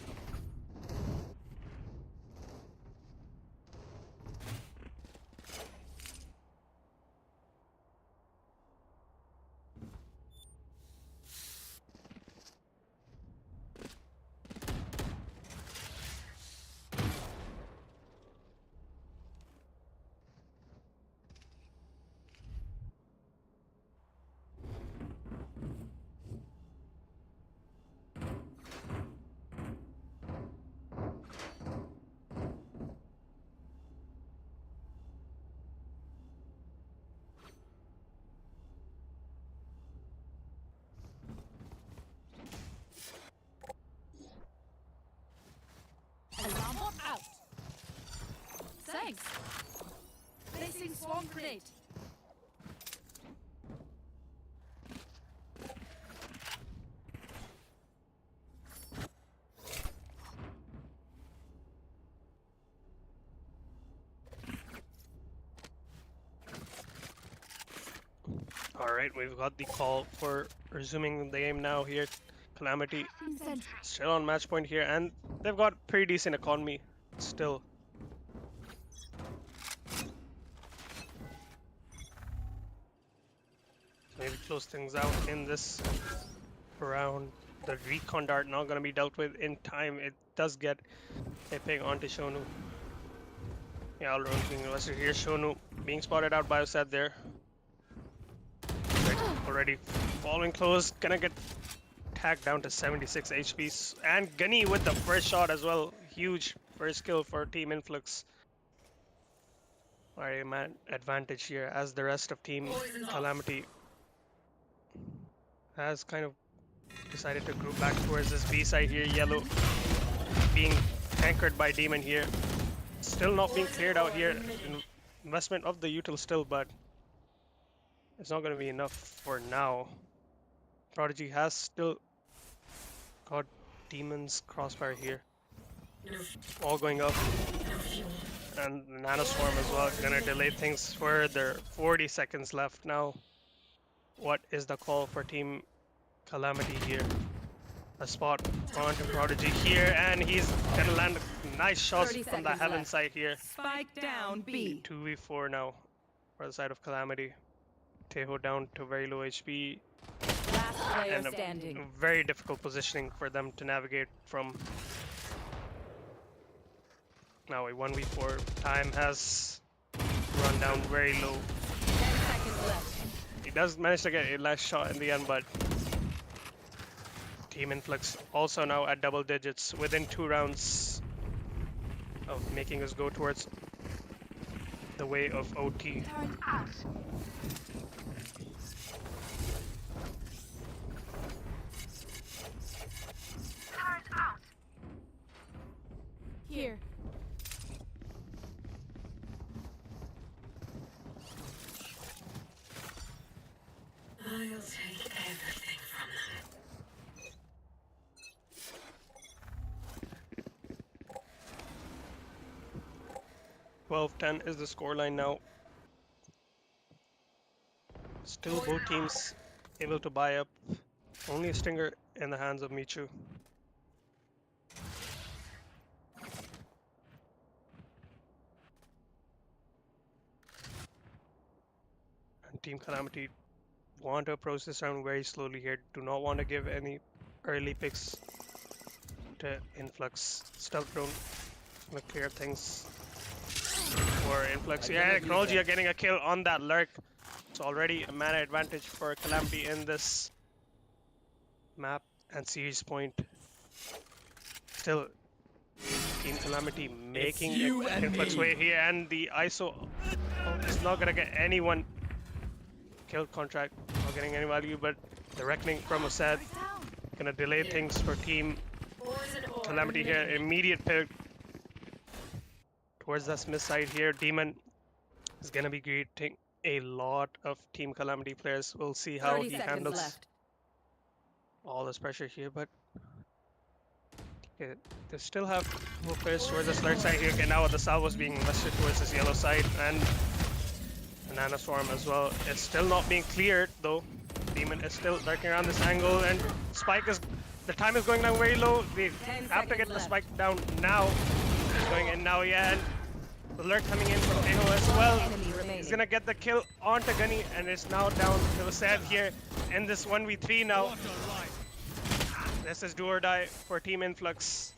Alarm bot out. Thanks. Placing swarm grenade. Alright, we've got the call for resuming the game now here. Calamity still on match point here, and they've got pretty decent economy still. Maybe close things out in this round. The recon dart not going to be dealt with in time. It does get a ping onto Shonu. Yeah, all around being invested here. Shonu being spotted out by Osad there. Already following close, gonna get tagged down to 76 HP. And Gunny with the first shot as well. Huge first kill for Team Influx. Alright, man, advantage here as the rest of Team Calamity has kind of decided to group back towards this B side here. Yellow being anchored by Demon here. Still not being cleared out here. Investment of the util still, but it's not going to be enough for now. Prodigy has still got Demon's crossfire here. All going up. And Nanoswarm as well. Gonna delay things further. 40 seconds left now. What is the call for Team Calamity here? A spot onto Prodigy here, and he's gonna land nice shots 30 from the seconds heaven left. side here. Spike down B. 2v4 now for the side of Calamity. Teho down to very low HP. Last player And a standing. very difficult positioning for them to navigate from. Now a 1v4 time has run down very low. 10 seconds left. He does manage to get a last shot in the end, but Team Influx also now at double digits within 2 rounds of making us go towards the way of OT. Here. I'll take everything from them. 12-10 is the scoreline now. Still both teams able to buy up. Only a stinger in the hands of Michu. And Team Calamity want to approach this round very slowly here. Do not want to give any early picks to Influx. Stealth drone gonna clear things for Influx. Yeah, Technology are getting a kill on that lurk. It's already a mana advantage for Calamity in this map and series point. Still, Team Calamity making you it and Influx me. way here, and the ISO is not gonna get anyone kill contract, not getting any value, but the Reckoning from Asad gonna delay things for Team Calamity here. Immediate pick towards the Smith side here. Demon is gonna be greeting a lot of Team Calamity players. We'll see how 30 he seconds handles left. all this pressure here, but okay, they still have more players towards the slurk side here. Okay, now the salvo's being invested towards this yellow side, and Banana Swarm as well. It's still not being cleared though. Demon is still lurking around this angle, and Spike is, the time is going down very low. They 10 have to get seconds the left. Spike down now. He's going in now, yeah, and the lurk coming in from Eho as well. Enemy remaining. He's gonna get the kill onto Gunny, and it's now down to Vasad here in this 1v3 now. This is do or die for Team Influx.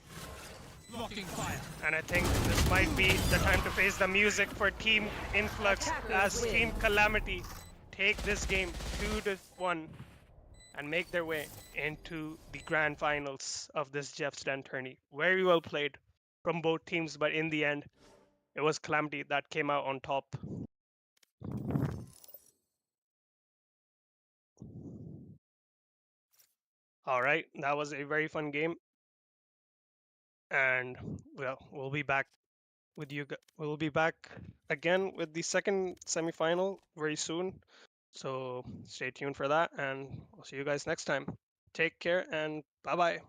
Blocking fire. And I think this might be the time to face the music for Team Influx as win. Team Calamity take this game 2-1 and make their way into the grand finals of this Jeff's Den tourney. Very well played from both teams, but in the end, it was Calamity that came out on top. All right, that was a very fun game. And well, we'll be back with you. We'll be back again with the second semifinal very soon. So stay tuned for that, and we'll see you guys next time. Take care and bye bye.